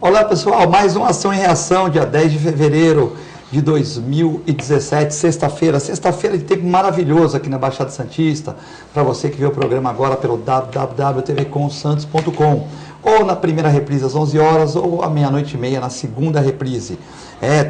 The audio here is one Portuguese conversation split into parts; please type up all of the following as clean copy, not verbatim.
Olá pessoal, mais uma ação em reação, dia 10 de fevereiro de 2017, sexta-feira de tempo maravilhoso aqui na Baixada Santista, para você que vê o programa agora pelo www.tvcomsantos.com, ou na primeira reprise às 11 horas, ou à meia-noite e meia na segunda reprise.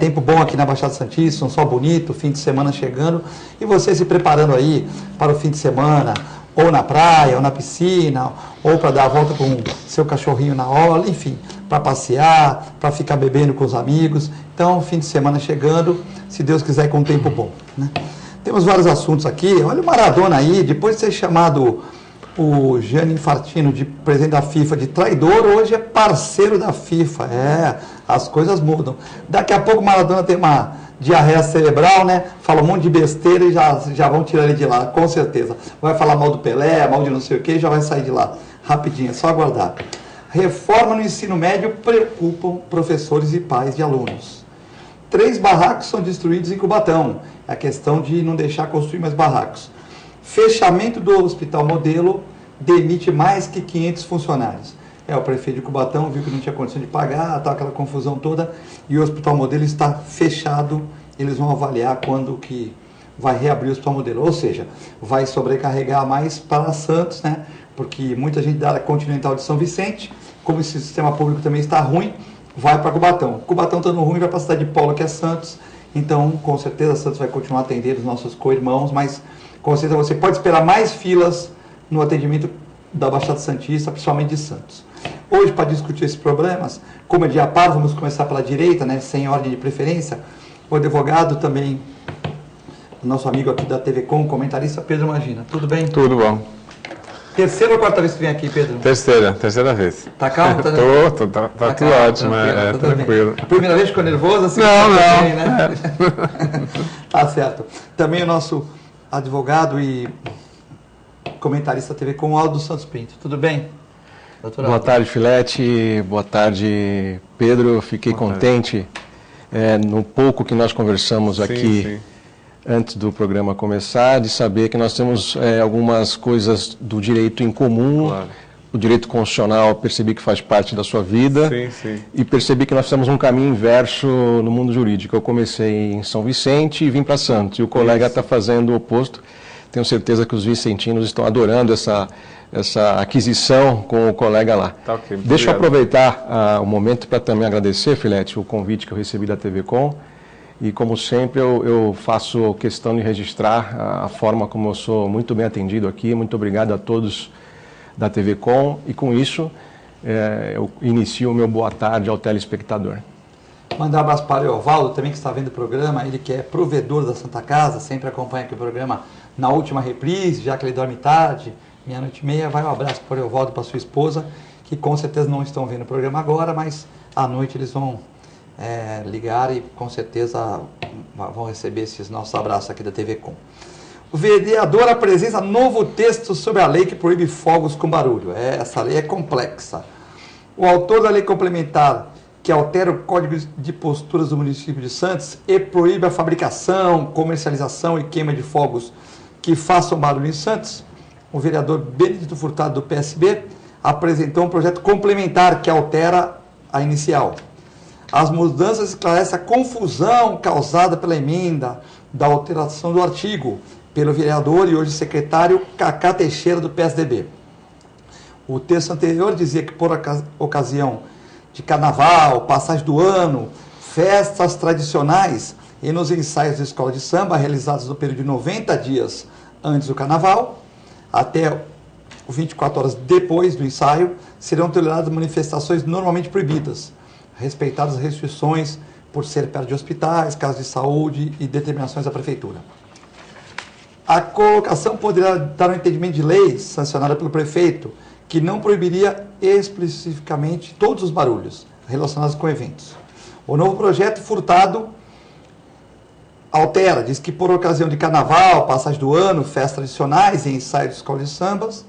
Tempo bom aqui na Baixada Santista, um sol bonito, fim de semana chegando, e você se preparando aí para o fim de semana, ou na praia, ou na piscina, ou para dar a volta com seu cachorrinho na orla, enfim, para passear, para ficar bebendo com os amigos. Então, fim de semana chegando, se Deus quiser, com um tempo bom, né? Temos vários assuntos aqui. Olha o Maradona aí, depois de ser chamado o Gianni Infantino, de presidente da FIFA, de traidor, hoje é parceiro da FIFA. As coisas mudam. Daqui a pouco o Maradona tem uma diarreia cerebral, né? Fala um monte de besteira e já vão tirar ele de lá, com certeza. Vai falar mal do Pelé, mal de não sei o que, e já vai sair de lá rapidinho, é só aguardar. Reforma no ensino médio preocupam professores e pais de alunos. 3 barracos são destruídos em Cubatão. É a questão de não deixar construir mais barracos. Fechamento do Hospital Modelo demite mais que 500 funcionários. O prefeito de Cubatão viu que não tinha condição de pagar, tá aquela confusão toda, e o Hospital Modelo está fechado. Eles vão avaliar quando que vai reabrir o Hospital Modelo. Ou seja, vai sobrecarregar mais para Santos, né? Porque muita gente da área continental de São Vicente, como esse sistema público também está ruim, vai para Cubatão. Cubatão estando ruim, vai para a cidade de Polo, que é Santos. Então, com certeza, Santos vai continuar atendendo os nossos co-irmãos, mas com certeza você pode esperar mais filas no atendimento da Baixada Santista, principalmente de Santos. Hoje, para discutir esses problemas, como é dia par, vamos começar pela direita, né, sem ordem de preferência. O advogado também, o nosso amigo aqui da TV Com, comentarista Pedro Magina. Tudo bem? Tudo bom. Terceira ou quarta vez que vem aqui, Pedro? Terceira vez. Tá calmo? Tá tudo ótimo, tranquilo. Primeira vez ficou nervoso? Assim, não. Bem, né? Tá certo. Também o nosso advogado e comentarista da TV Com, Aldo Santos Pinto. Tudo bem? Doutor Boa tarde, Filete. Boa tarde, Pedro. Fiquei contente no pouco que nós conversamos aqui antes do programa começar, de saber que nós temos algumas coisas do direito em comum. Claro. O direito constitucional, percebi que faz parte da sua vida. E percebi que nós fizemos um caminho inverso no mundo jurídico. Eu comecei em São Vicente e vim para Santos. E o colega está fazendo o oposto. Tenho certeza que os vicentinos estão adorando essa aquisição com o colega lá. Tá, okay. Deixa eu aproveitar o momento para também agradecer, Filete, o convite que eu recebi da TV Com. E, como sempre, eu faço questão de registrar a forma como eu sou muito bem atendido aqui. Muito obrigado a todos da TV Com. E, com isso, eu inicio o meu boa tarde ao telespectador. Mandar um abraço para o Evaldo, também que está vendo o programa. Ele que é provedor da Santa Casa, sempre acompanha aqui o programa na última reprise, já que ele dorme tarde, meia-noite e meia. Vai um abraço para o Evaldo e para sua esposa, que com certeza não estão vendo o programa agora, mas à noite eles vão ligar e com certeza vão receber esses nossos abraços aqui da TV Com. O vereador apresenta novo texto sobre a lei que proíbe fogos com barulho. Essa lei é complexa. O autor da lei complementar que altera o Código de Posturas do município de Santos e proíbe a fabricação, comercialização e queima de fogos que façam barulho em Santos, o vereador Benedito Furtado, do PSB, apresentou um projeto complementar que altera a inicial. As mudanças esclarecem a confusão causada pela emenda da alteração do artigo pelo vereador e hoje secretário Cacá Teixeira, do PSDB. O texto anterior dizia que, por ocasião de carnaval, passagem do ano, festas tradicionais e nos ensaios da escola de samba realizados no período de 90 dias antes do carnaval, até 24 horas depois do ensaio, serão toleradas manifestações normalmente proibidas, respeitadas as restrições por ser perto de hospitais, casos de saúde e determinações da prefeitura. A colocação poderá dar um entendimento de lei sancionada pelo prefeito, que não proibiria especificamente todos os barulhos relacionados com eventos. O novo projeto Furtado altera, diz que por ocasião de carnaval, passagem do ano, festas tradicionais e ensaios de escola de sambas,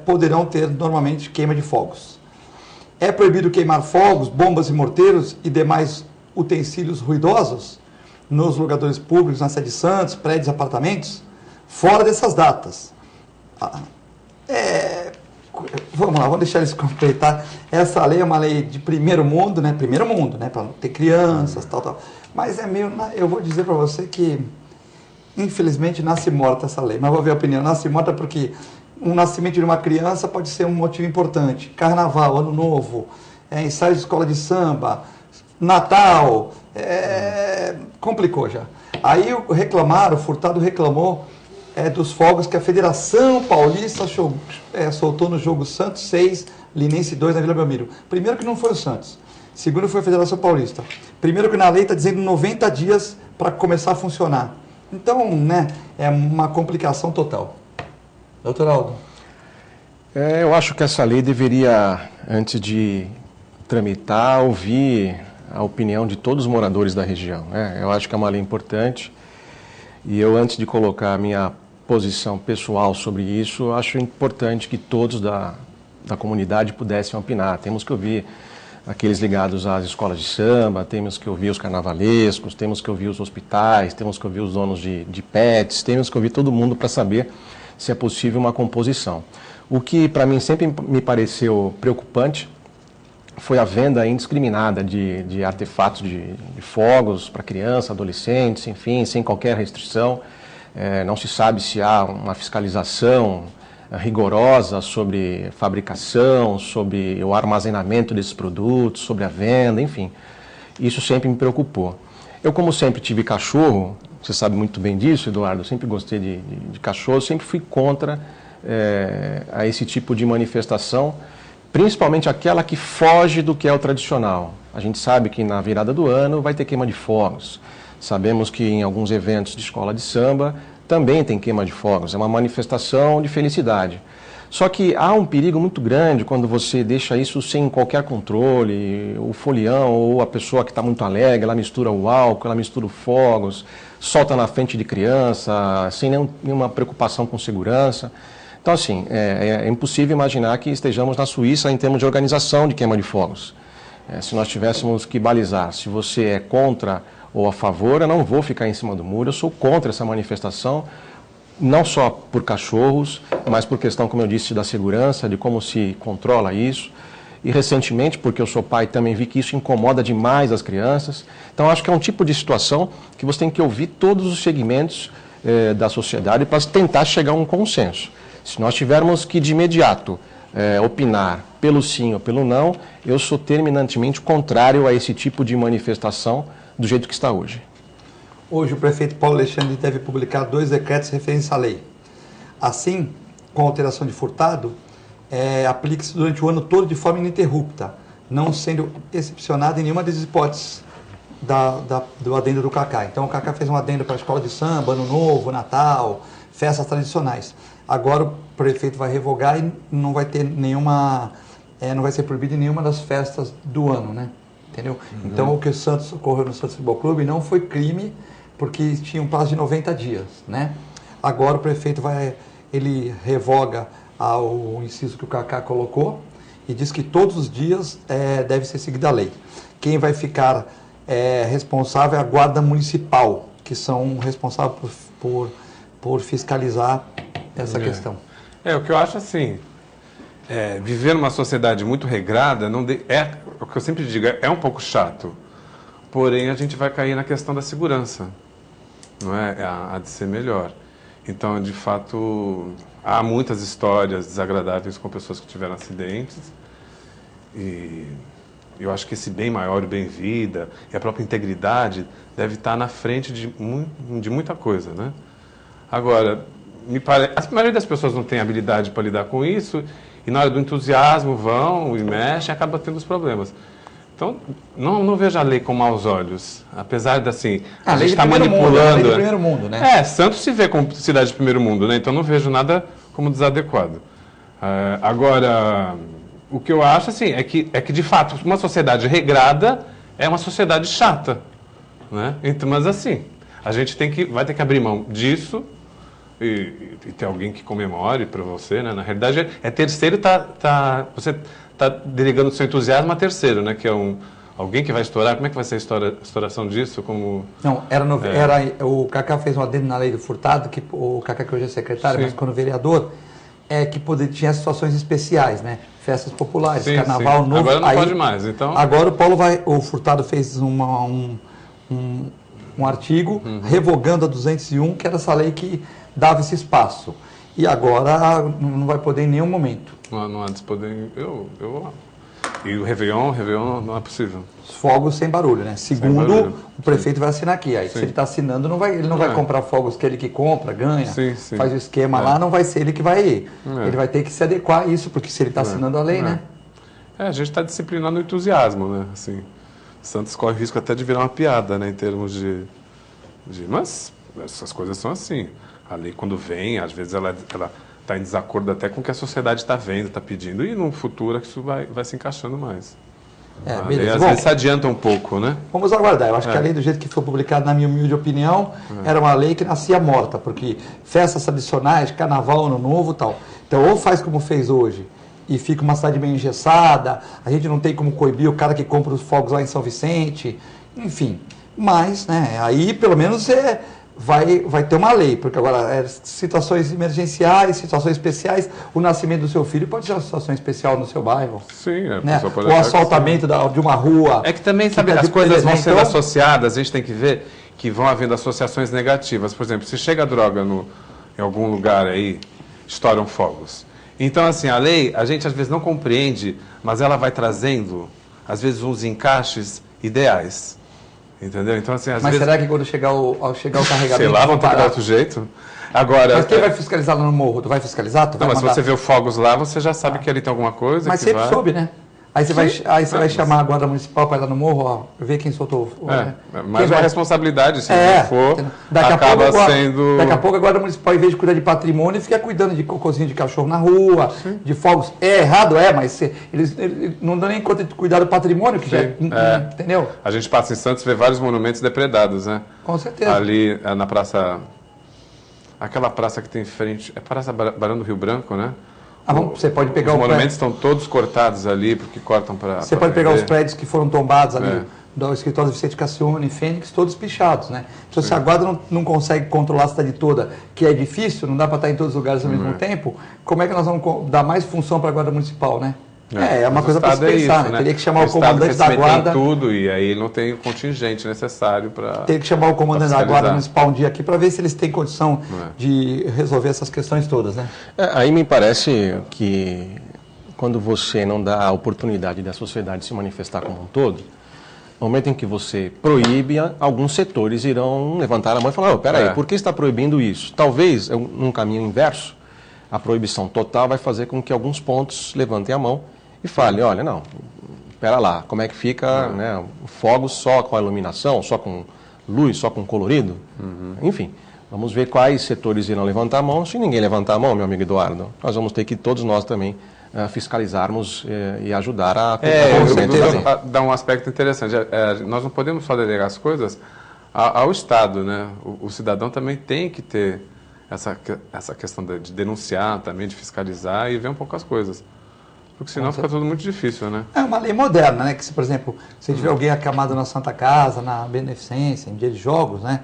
poderão ter normalmente queima de fogos. É proibido queimar fogos, bombas e morteiros e demais utensílios ruidosos nos lugares públicos, na sede de Santos, prédios, apartamentos, fora dessas datas. vamos lá, vamos deixar eles completar. Essa lei é uma lei de primeiro mundo, né? Primeiro mundo, né? Para não ter crianças, tal. Mas é meio, eu vou dizer para você que, infelizmente, nasce morta essa lei. Mas vou ver a opinião. Nasce morta porque um nascimento de uma criança pode ser um motivo importante. Carnaval, Ano Novo, ensaio de escola de samba, Natal, complicou já. Aí o Furtado reclamou dos fogos que a Federação Paulista soltou no jogo Santos 6, Linense 2 na Vila Belmiro. Primeiro que não foi o Santos. Segundo foi a Federação Paulista. Primeiro que na lei está dizendo 90 dias para começar a funcionar. Então, né, é uma complicação total. Doutor Aldo. Eu acho que essa lei deveria, antes de tramitar, ouvir a opinião de todos os moradores da região, né? Eu acho que é uma lei importante e eu, antes de colocar a minha posição pessoal sobre isso, acho importante que todos da comunidade pudessem opinar. Temos que ouvir aqueles ligados às escolas de samba, temos que ouvir os carnavalescos, temos que ouvir os hospitais, temos que ouvir os donos de pets, temos que ouvir todo mundo para saber se é possível uma composição. O que para mim sempre me pareceu preocupante foi a venda indiscriminada de artefatos de fogos para crianças, adolescentes, enfim, sem qualquer restrição. Não se sabe se há uma fiscalização rigorosa sobre fabricação, sobre o armazenamento desses produtos, sobre a venda, enfim. Isso sempre me preocupou. Eu, como sempre tive cachorro, você sabe muito bem disso, Eduardo, eu sempre gostei de cachorro, sempre fui contra a esse tipo de manifestação, principalmente aquela que foge do que é o tradicional. A gente sabe que na virada do ano vai ter queima de fogos. Sabemos que em alguns eventos de escola de samba também tem queima de fogos. É uma manifestação de felicidade. Só que há um perigo muito grande quando você deixa isso sem qualquer controle. O folião ou a pessoa que está muito alegre, ela mistura o álcool, ela mistura os fogos, solta na frente de criança, sem nenhuma preocupação com segurança. Então, assim, é impossível imaginar que estejamos na Suíça em termos de organização de queima de fogos. Se nós tivéssemos que balizar se você é contra ou a favor, eu não vou ficar em cima do muro, eu sou contra essa manifestação, não só por cachorros, mas por questão, como eu disse, da segurança, de como se controla isso. E recentemente, porque eu sou pai, também vi que isso incomoda demais as crianças. Então, acho que é um tipo de situação que você tem que ouvir todos os segmentos da sociedade para tentar chegar a um consenso. Se nós tivermos que, de imediato, opinar pelo sim ou pelo não, eu sou terminantemente contrário a esse tipo de manifestação do jeito que está hoje. Hoje o prefeito Paulo Alexandre deve publicar 2 decretos referentes à lei. Assim, com a alteração de Furtado, aplique-se durante o ano todo de forma ininterrupta, não sendo excepcionado em nenhuma das hipóteses do adendo do Cacá. Então o Cacá fez um adendo para a escola de samba, Ano Novo, Natal, festas tradicionais. Agora o prefeito vai revogar e não vai ter nenhuma, não vai ser proibido em nenhuma das festas do ano, né? Entendeu? Uhum. Então o que ocorreu no Santos Futebol Clube não foi crime, porque tinha um prazo de 90 dias, né? Agora o prefeito ele revoga o inciso que o Cacá colocou e diz que todos os dias deve ser seguida a lei. Quem vai ficar responsável é a Guarda Municipal, que são responsáveis por fiscalizar essa questão. O que eu acho assim, viver numa sociedade muito regrada, o que eu sempre digo, é um pouco chato, porém a gente vai cair na questão da segurança, não é? Há de ser melhor. Então, de fato, há muitas histórias desagradáveis com pessoas que tiveram acidentes e eu acho que esse bem maior, o bem-vida e a própria integridade deve estar na frente de muita coisa, né? Agora, a maioria das pessoas não tem habilidade para lidar com isso e na hora do entusiasmo vão e mexem e acabam tendo os problemas. Então, não vejo a lei com maus olhos, apesar de, assim, a gente está manipulando... a lei do primeiro mundo, né? Santos se vê como cidade de primeiro mundo, né? Então não vejo nada como desadequado. Agora, o que eu acho, assim, é que de fato, uma sociedade regrada é uma sociedade chata, né? Então, mas, assim, a gente vai ter que abrir mão disso e ter alguém que comemore para você, né? Na realidade, terceiro, você está delegando o seu entusiasmo a terceiro, né? Que é alguém que vai estourar. Como é que vai ser a estouração disso? Não, o Cacá fez um adendo na lei do Furtado, que o Cacá que hoje é secretário, mas quando vereador, que tinha situações especiais, né? Festas populares, sim, carnaval sim. novo. Agora não pode mais, então... Agora o Furtado fez um artigo revogando a 201, que era essa lei que dava esse espaço. E agora não vai poder em nenhum momento. Não há de poder... E o Réveillon não é possível. Os fogos sem barulho, né? Segundo, barulho. o prefeito vai assinar aqui. Aí, se ele está assinando, ele não vai comprar fogos que ele que compra, ganha, faz o esquema lá, não vai ser ele que vai ir. Ele vai ter que se adequar a isso, porque se ele está assinando a lei, né? A gente está disciplinando o entusiasmo, né? Assim, Santos corre risco até de virar uma piada, né? Em termos de... Mas essas coisas são assim. A lei, quando vem, às vezes ela está em desacordo até com o que a sociedade está vendo, está pedindo, e no futuro isso vai se encaixando mais. Beleza. Às vezes se adianta um pouco, né? Vamos aguardar. Eu acho que a lei, do jeito que foi publicada, na minha humilde opinião, era uma lei que nascia morta, porque festas tradicionais, carnaval, ano novo e tal. Então, ou faz como fez hoje, e fica uma cidade meio engessada, a gente não tem como coibir o cara que compra os fogos lá em São Vicente, enfim. Mas, né, aí pelo menos vai ter uma lei, porque agora situações emergenciais, situações especiais, o nascimento do seu filho pode ser uma situação especial no seu bairro. Sim, né? O assaltamento de uma rua. É que também, sabe, as coisas vão sendo associadas, a gente tem que ver que vão havendo associações negativas. Por exemplo, se chega a droga em algum lugar aí, estouram fogos. Então, assim, a lei, a gente às vezes não compreende, mas ela vai trazendo, às vezes, uns encaixes ideais. Entendeu? Então, assim, às mas vezes... será que quando chegar o carregamento... Sei lá, vão ter que dar outro jeito. Agora, mas quem vai fiscalizar lá no morro? Tu vai fiscalizar? Mas se você vê fogos lá, você já sabe que ali tem alguma coisa. Mas sempre soube, né? Aí você vai chamar a guarda municipal para ir lá no morro, ó, ver quem soltou. Mas é uma responsabilidade, se não for, acaba sendo... Daqui a pouco a guarda municipal, em vez de cuidar de patrimônio, fica cuidando de cocôzinho de cachorro na rua, de fogos. É errado, mas eles não dão nem conta de cuidar do patrimônio, que entendeu? A gente passa em Santos e vê vários monumentos depredados, né? Com certeza. Ali na praça... Aquela praça que tem em frente... É Praça Barão do Rio Branco, né? Você pode pegar os monumentos estão todos cortados ali, porque cortam para... Você pode pegar os prédios que foram tombados ali, do escritório Vicente Cassione, Fênix, todos pichados, né? Então, se a guarda não consegue controlar a cidade toda, que é difícil, não dá para estar em todos os lugares ao mesmo tempo, como é que nós vamos dar mais função para a guarda municipal, né? É uma coisa para se pensar, né? Teria que chamar o comandante da guarda... tudo, e aí não tem o contingente necessário para... Teria que chamar o comandante da guarda municipal um dia aqui para ver se eles têm condição de resolver essas questões todas, né? Aí me parece que quando você não dá a oportunidade da sociedade se manifestar como um todo, no momento em que você proíbe, alguns setores irão levantar a mão e falar, peraí, por que está proibindo isso? Talvez, num caminho inverso, a proibição total vai fazer com que alguns pontos levantem a mão e fale, olha, não, espera lá, como é que fica fogos só com a iluminação, só com luz, só com colorido? Enfim, vamos ver quais setores irão levantar a mão. Se ninguém levantar a mão, meu amigo Eduardo, nós vamos ter que todos nós também fiscalizarmos e ajudar a... Dá um aspecto interessante. Nós não podemos só delegar as coisas ao Estado, né? O cidadão também tem que ter essa questão de denunciar também, de fiscalizar e ver um pouco as coisas. Porque senão fica tudo muito difícil, né? É uma lei moderna, né? Que, se, por exemplo, se tiver alguém acamado na Santa Casa, na Beneficência, em dia de jogos, né?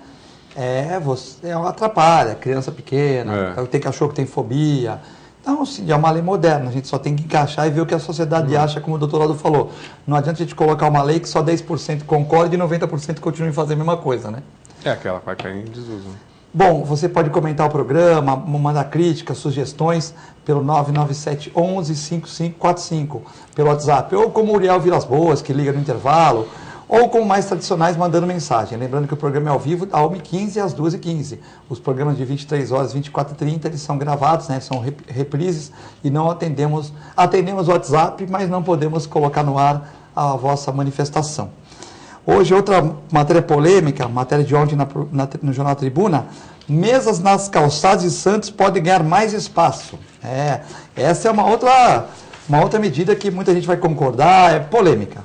Atrapalha, criança pequena, tem cachorro que tem fobia. Então, assim, é uma lei moderna, a gente só tem que encaixar e ver o que a sociedade acha, como o doutor Aldo falou. Não adianta a gente colocar uma lei que só 10% concorde e 90% continue fazendo a mesma coisa, né? Aquela vai cair em desuso. Bom, você pode comentar o programa, mandar críticas, sugestões pelo 997 11 5545, pelo WhatsApp, ou como o Uriel Vilas Boas, que liga no intervalo, ou como mais tradicionais, mandando mensagem. Lembrando que o programa é ao vivo, da 1h15 às 2h15. Os programas de 23 horas, 24h30, eles são gravados, né? São reprises e não atendemos o WhatsApp, mas não podemos colocar no ar a vossa manifestação. Hoje, outra matéria polêmica, matéria de ontem no Jornal Tribuna, mesas nas calçadas de Santos podem ganhar mais espaço. Essa é uma outra medida que muita gente vai concordar, é polêmica.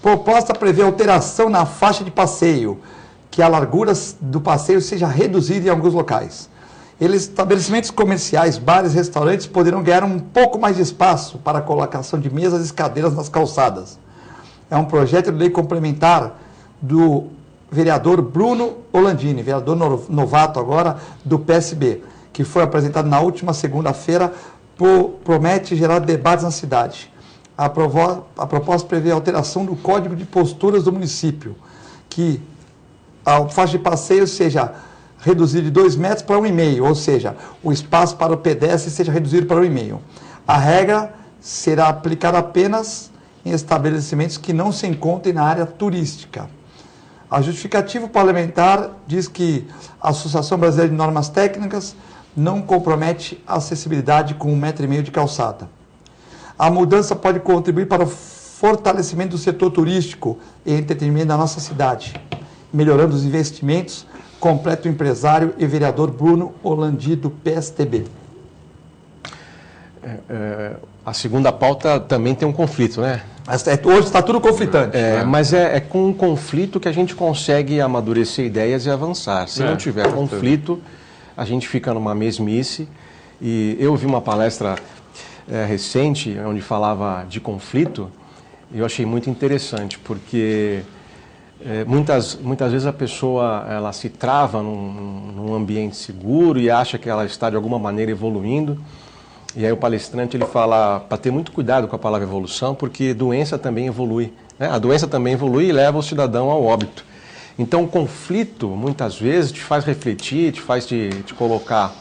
Proposta prevê alteração na faixa de passeio, que a largura do passeio seja reduzida em alguns locais. Estabelecimentos comerciais, bares, restaurantes poderão ganhar um pouco mais de espaço para a colocação de mesas e cadeiras nas calçadas. É um projeto de lei complementar do vereador Bruno Olandini, vereador novato agora do PSB, que foi apresentado na última segunda-feira promete gerar debates na cidade. A proposta prevê a alteração do Código de Posturas do município, que a faixa de passeio seja reduzida de 2 metros para 1,5, ou seja, o espaço para o pedestre seja reduzido para 1,5. A regra será aplicada apenas em estabelecimentos que não se encontrem na área turística. A justificativa parlamentar diz que a Associação Brasileira de Normas Técnicas não compromete a acessibilidade com 1,5 metro de calçada. A mudança pode contribuir para o fortalecimento do setor turístico e entretenimento da nossa cidade, melhorando os investimentos, completa o empresário e vereador Bruno Orlandi, do PSTB. A segunda pauta também tem um conflito, né? Hoje está tudo conflitante. Mas é com um conflito que a gente consegue amadurecer ideias e avançar. Se não tiver conflito, a gente fica numa mesmice. E eu vi uma palestra recente, onde falava de conflito, e eu achei muito interessante, porque muitas vezes a pessoa ela se trava num ambiente seguro e acha que ela está de alguma maneira evoluindo. E aí o palestrante ele fala para ter muito cuidado com a palavra evolução, porque doença também evolui, né? A doença também evolui e leva o cidadão ao óbito. Então o conflito muitas vezes te faz refletir, te faz te colocar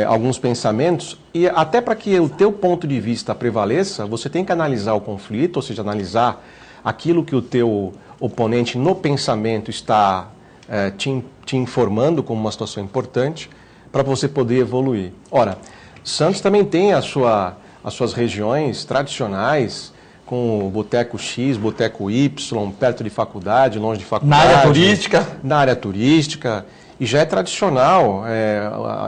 alguns pensamentos, e até para que o teu ponto de vista prevaleça, você tem que analisar o conflito, ou seja, analisar aquilo que o teu oponente no pensamento está te informando como uma situação importante, para você poder evoluir. Ora, Santos também tem as suas regiões tradicionais, com o Boteco X, Boteco Y, perto de faculdade, longe de faculdade. Na área turística. Na área turística. E já é tradicional,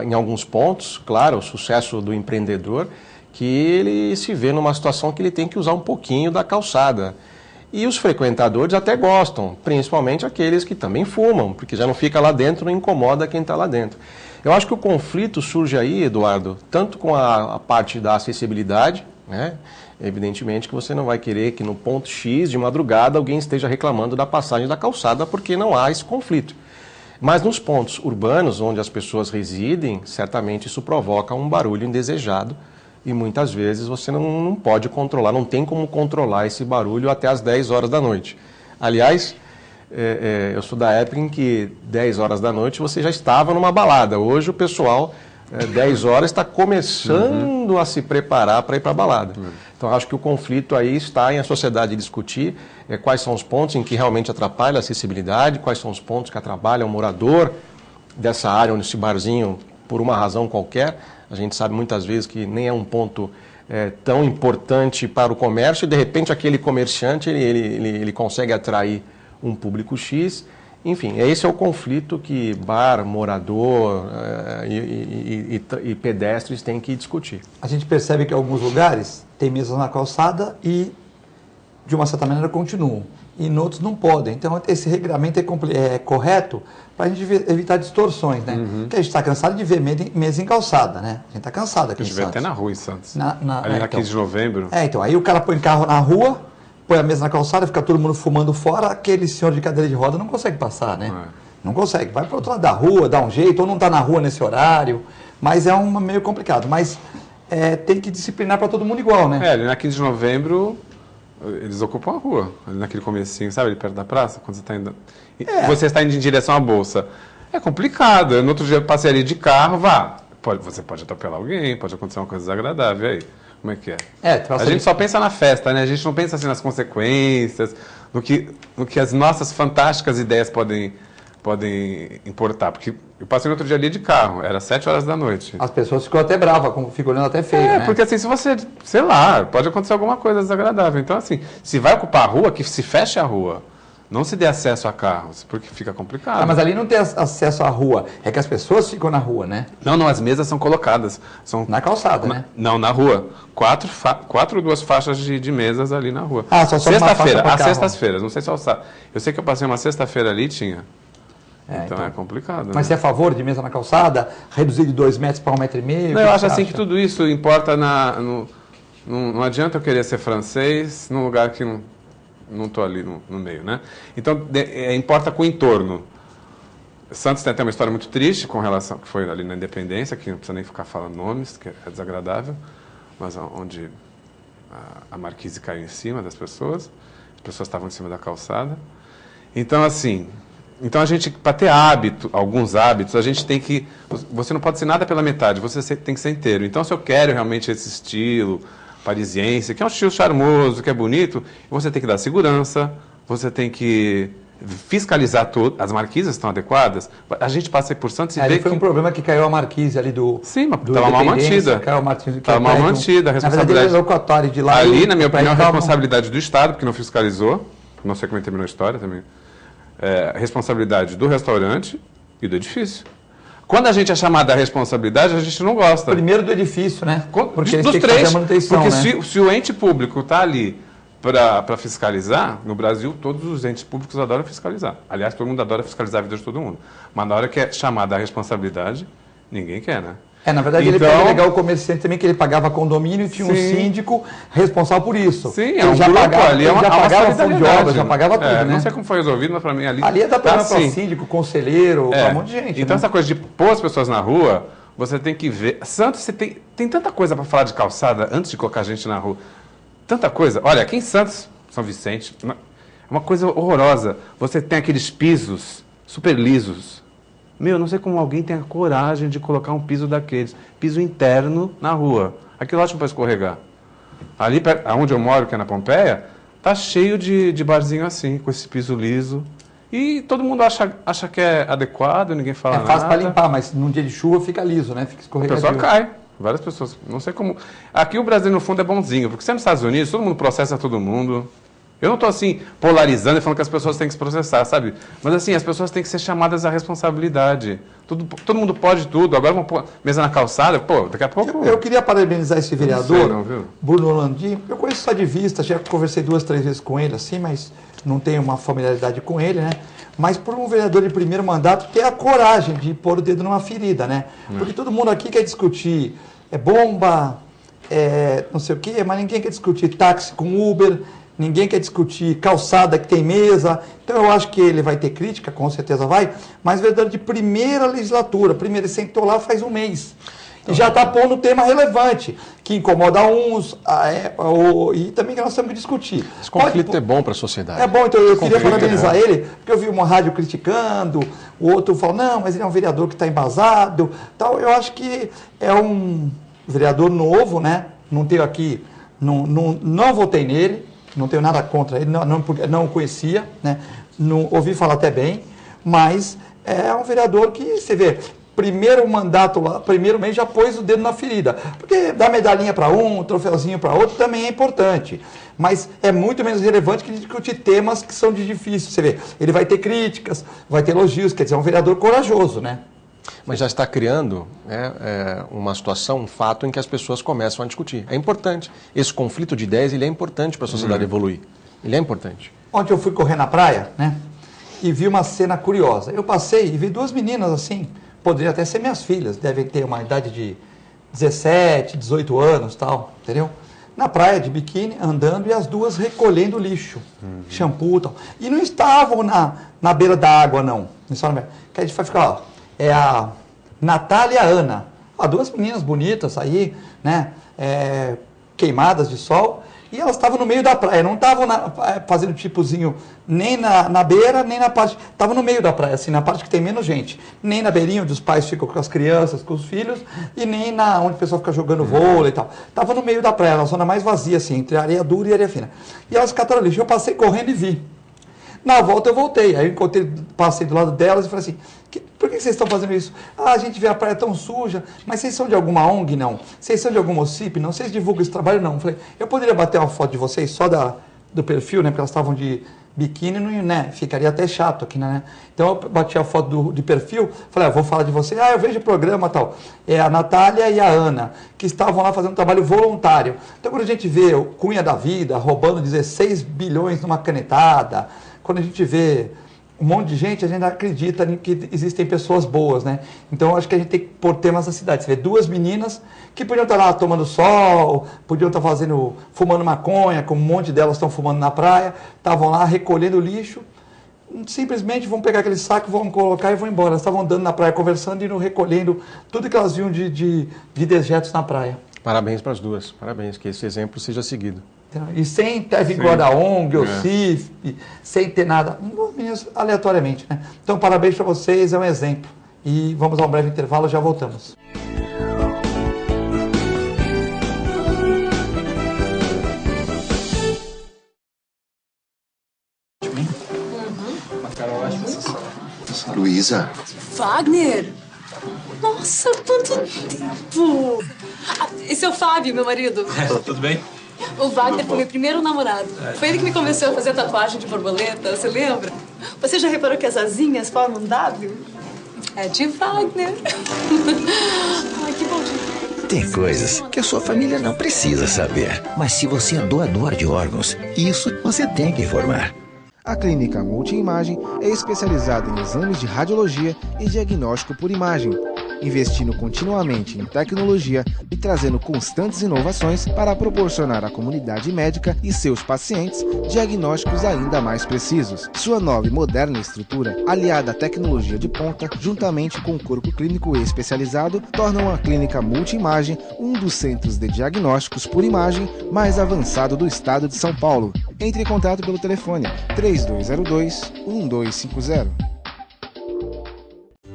em alguns pontos, claro, o sucesso do empreendedor, que ele se vê numa situação que ele tem que usar um pouquinho da calçada. E os frequentadores até gostam, principalmente aqueles que também fumam, porque já não fica lá dentro, não incomoda quem está lá dentro. Eu acho que o conflito surge aí, Eduardo, tanto com a parte da acessibilidade, né? Evidentemente que você não vai querer que no ponto X de madrugada alguém esteja reclamando da passagem da calçada, porque não há esse conflito. Mas nos pontos urbanos, onde as pessoas residem, certamente isso provoca um barulho indesejado e muitas vezes você não pode controlar, não tem como controlar esse barulho até as 10 horas da noite. Aliás, eu sou da época em que 10 horas da noite você já estava numa balada. Hoje o pessoal, 10 horas, está começando a se preparar para ir para a balada. Então acho que o conflito aí está em a sociedade discutir quais são os pontos em que realmente atrapalha a acessibilidade, quais são os pontos que atrapalham o morador dessa área onde esse barzinho, por uma razão qualquer, a gente sabe muitas vezes que nem é um ponto tão importante para o comércio, e de repente aquele comerciante ele consegue atrair um público X. Enfim, esse é o conflito que bar, morador e pedestres têm que discutir. A gente percebe que em alguns lugares tem mesas na calçada e, de uma certa maneira, continuam. E em outros não podem. Então, esse regramento é correto para a gente evitar distorções, né? Porque a gente está cansado de ver mesa em calçada, né? A gente está cansado aqui em Santos. A gente vê até na rua em Santos. Ali na 15 de novembro. Então, aí o cara põe carro na rua, põe a mesa na calçada, fica todo mundo fumando fora, aquele senhor de cadeira de roda não consegue passar, né? Não consegue. Vai para o outro lado da rua, dá um jeito, ou não está na rua nesse horário, mas é meio complicado. Mas tem que disciplinar para todo mundo igual, né? Ali na 15 de novembro, eles ocupam a rua, ali naquele comecinho, sabe, ali perto da praça, quando você está indo... Você está indo em direção à Bolsa. É complicado. No outro dia eu passei ali de carro, você pode atropelar alguém, pode acontecer uma coisa desagradável, aí... Como é que é? A gente só pensa na festa, né? A gente não pensa assim nas consequências, no que as nossas fantásticas ideias podem importar. Porque eu passei no outro dia ali de carro, era 7 horas da noite. As pessoas ficam até bravas, ficam olhando até feio, né? Porque assim, se você, sei lá, pode acontecer alguma coisa desagradável. Então assim, se vai ocupar a rua, que se feche a rua. Não se dê acesso a carros, porque fica complicado. Mas ali não tem acesso à rua, é que as pessoas ficam na rua, né? Não, as mesas são colocadas. Na calçada, né? Não, na rua. 2 faixas de mesas ali na rua. Só sexta-feira, às sextas-feiras, não sei se é eu sei que eu passei uma sexta-feira ali, tinha. Então é complicado. Mas você é a favor de mesa na calçada? Reduzir de 2 metros para 1,5 metro? Não, eu acho assim que tudo isso importa não adianta eu querer ser francês num lugar que não estou ali no meio, né? Então, importa com o entorno. Santos tem até uma história muito triste com relação, que foi ali na Independência, que não precisa nem ficar falando nomes, que é desagradável, mas onde a marquise caiu em cima das pessoas, as pessoas estavam em cima da calçada. Então, assim, a gente, para ter alguns hábitos, a gente tem que... Você não pode ser nada pela metade, você tem que ser inteiro. Então, se eu quero realmente esse estilo parisiense, que é um estilo charmoso, que é bonito, você tem que dar segurança, você tem que fiscalizar tudo. As marquises estão adequadas. A gente passa por Santos e vê foi um problema que caiu a marquise ali do... Sim, mas estava mal mantida. Estava mal mantida. A responsabilidade... Na verdade, de lá... Ali, na minha opinião, a responsabilidade do Estado, porque não fiscalizou. Não sei como terminou a história também. A responsabilidade do restaurante e do edifício. Quando a gente é chamado à responsabilidade, a gente não gosta. Primeiro do edifício, né? Porque dos três. Porque se o ente público está ali para fiscalizar, no Brasil, todos os entes públicos adoram fiscalizar. Aliás, todo mundo adora fiscalizar a vida de todo mundo. Mas na hora que é chamada à responsabilidade, ninguém quer, né? Na verdade, ele pode legal o comerciante também, que ele pagava condomínio e tinha um síndico responsável por isso. Sim, é um grupo ali, já pagava fundo de obra, já pagava tudo, né? Não sei como foi resolvido, mas para mim ali... Ali é da para síndico, conselheiro, para um monte de gente. Então, essa coisa de pôr as pessoas na rua, você tem que ver... Santos, você tem tanta coisa para falar de calçada antes de colocar a gente na rua. Tanta coisa. Olha, aqui em Santos, São Vicente, é uma coisa horrorosa. Você tem aqueles pisos super lisos. Não sei como alguém tem a coragem de colocar um piso daqueles. Piso interno na rua. Aquilo ótimo para escorregar. Ali, onde eu moro, que é na Pompeia, tá cheio de barzinho assim, com esse piso liso. E todo mundo acha que é adequado, ninguém fala nada. É fácil para limpar, mas num dia de chuva fica liso, né? Fica escorregadio. O pessoal cai. Várias pessoas. Não sei como... Aqui o Brasil, no fundo, é bonzinho. Porque você nos Estados Unidos, todo mundo processa todo mundo. Eu não estou, assim, polarizando e falando que as pessoas têm que se processar, sabe? Mas, assim, as pessoas têm que ser chamadas à responsabilidade. Todo mundo pode tudo. Agora vamos pôr mesa na calçada. Pô, daqui a pouco... Eu queria parabenizar esse vereador, Bruno Landim. Eu conheço só de vista, já conversei 2, 3 vezes com ele, assim, mas não tenho uma familiaridade com ele, né? Mas por um vereador de primeiro mandato ter a coragem de pôr o dedo numa ferida, né? Porque todo mundo aqui quer discutir bomba, não sei o quê, mas ninguém quer discutir táxi com Uber, ninguém quer discutir calçada que tem mesa. Então eu acho que ele vai ter crítica, com certeza vai, mas vereador de primeira legislatura, primeiro ele sentou lá faz um mês. E já está pondo um tema relevante, que incomoda uns, e também que nós temos que discutir. Esse conflito é bom para a sociedade. É bom, então eu queria parabenizar ele, porque eu vi uma rádio criticando, o outro falou, não, mas ele é um vereador que está embasado. Tal. Eu acho que é um vereador novo, né? Não tenho aqui, não votei nele, não tenho nada contra ele, não o conhecia, né? Não, ouvi falar até bem, mas é um vereador que, você vê... Primeiro mandato lá, primeiro mês já pôs o dedo na ferida. Porque dar medalhinha para um troféuzinho para outro também é importante. Mas é muito menos relevante que discutir temas que são de difícil. Você vê, ele vai ter críticas, vai ter elogios, quer dizer, é um vereador corajoso, né? Mas já está criando uma situação, um fato em que as pessoas começam a discutir. É importante. Esse conflito de ideias ele é importante para a sociedade evoluir. Ele é importante. Ontem eu fui correr na praia, né? E vi uma cena curiosa. Eu passei e vi 2 meninas assim... Poderiam até ser minhas filhas, devem ter uma idade de 17, 18 anos, tal, entendeu? Na praia, de biquíni, andando, e as duas recolhendo lixo, shampoo e tal. E não estavam na beira da água, não. Que a gente vai ficar, ó, é a Natália e a Ana. 2 meninas bonitas aí, né, queimadas de sol, e elas estavam no meio da praia, não estavam fazendo tipozinho nem na beira, nem na parte... Estavam no meio da praia, assim, na parte que tem menos gente. Nem na beirinha, onde os pais ficam com as crianças, com os filhos, e nem onde o pessoal fica jogando vôlei e tal. Estava no meio da praia, na zona mais vazia, assim, entre areia dura e areia fina. E elas cataram lixo. Eu passei correndo e vi. Na volta eu voltei. Aí eu passei do lado delas e falei assim, por que vocês estão fazendo isso? A gente vê a praia tão suja, mas vocês são de alguma ONG? Não. Vocês são de alguma OCIP? Não. Vocês divulgam esse trabalho? Não. Eu falei, eu poderia bater uma foto de vocês só do perfil, né? Porque elas estavam de biquíni, né? Ficaria até chato aqui, né? Então eu bati a foto de perfil, falei, vou falar de vocês. Eu vejo o programa e tal. É a Natália e a Ana, que estavam lá fazendo um trabalho voluntário. Então quando a gente vê o Cunha da Vida roubando 16 bilhões numa canetada, quando a gente vê um monte de gente, a gente acredita que existem pessoas boas, né? Então, eu acho que a gente tem que pôr temas na cidade. Você vê 2 meninas que podiam estar lá tomando sol, podiam estar fumando maconha, como um monte delas estão fumando na praia, estavam lá recolhendo lixo, simplesmente vão pegar aquele saco, vão colocar e vão embora. Elas estavam andando na praia, conversando e recolhendo tudo que elas viam de dejetos na praia. Parabéns para as duas, parabéns, que esse exemplo seja seguido. E sem ter vigor da ONG, ou CIF, sem ter nada, aleatoriamente, né? Então, parabéns para vocês, é um exemplo. E vamos a um breve intervalo, já voltamos. Luísa. Wagner! Nossa, quanto tempo! Esse é o Fábio, meu marido. Tudo bem? O Wagner foi meu primeiro namorado. Foi ele que me convenceu a fazer tatuagem de borboleta, você lembra? Você já reparou que as asinhas formam um W? É de Wagner. Ai, que bom dia. Tem coisas que a sua família não precisa saber. Mas se você é doador de órgãos, isso você tem que informar. A Clínica Multiimagem é especializada em exames de radiologia e diagnóstico por imagem, investindo continuamente em tecnologia e trazendo constantes inovações para proporcionar à comunidade médica e seus pacientes diagnósticos ainda mais precisos. Sua nova e moderna estrutura, aliada à tecnologia de ponta, juntamente com o corpo clínico especializado, tornam a Clínica Multiimagem um dos centros de diagnósticos por imagem mais avançado do estado de São Paulo. Entre em contato pelo telefone 3202-1250.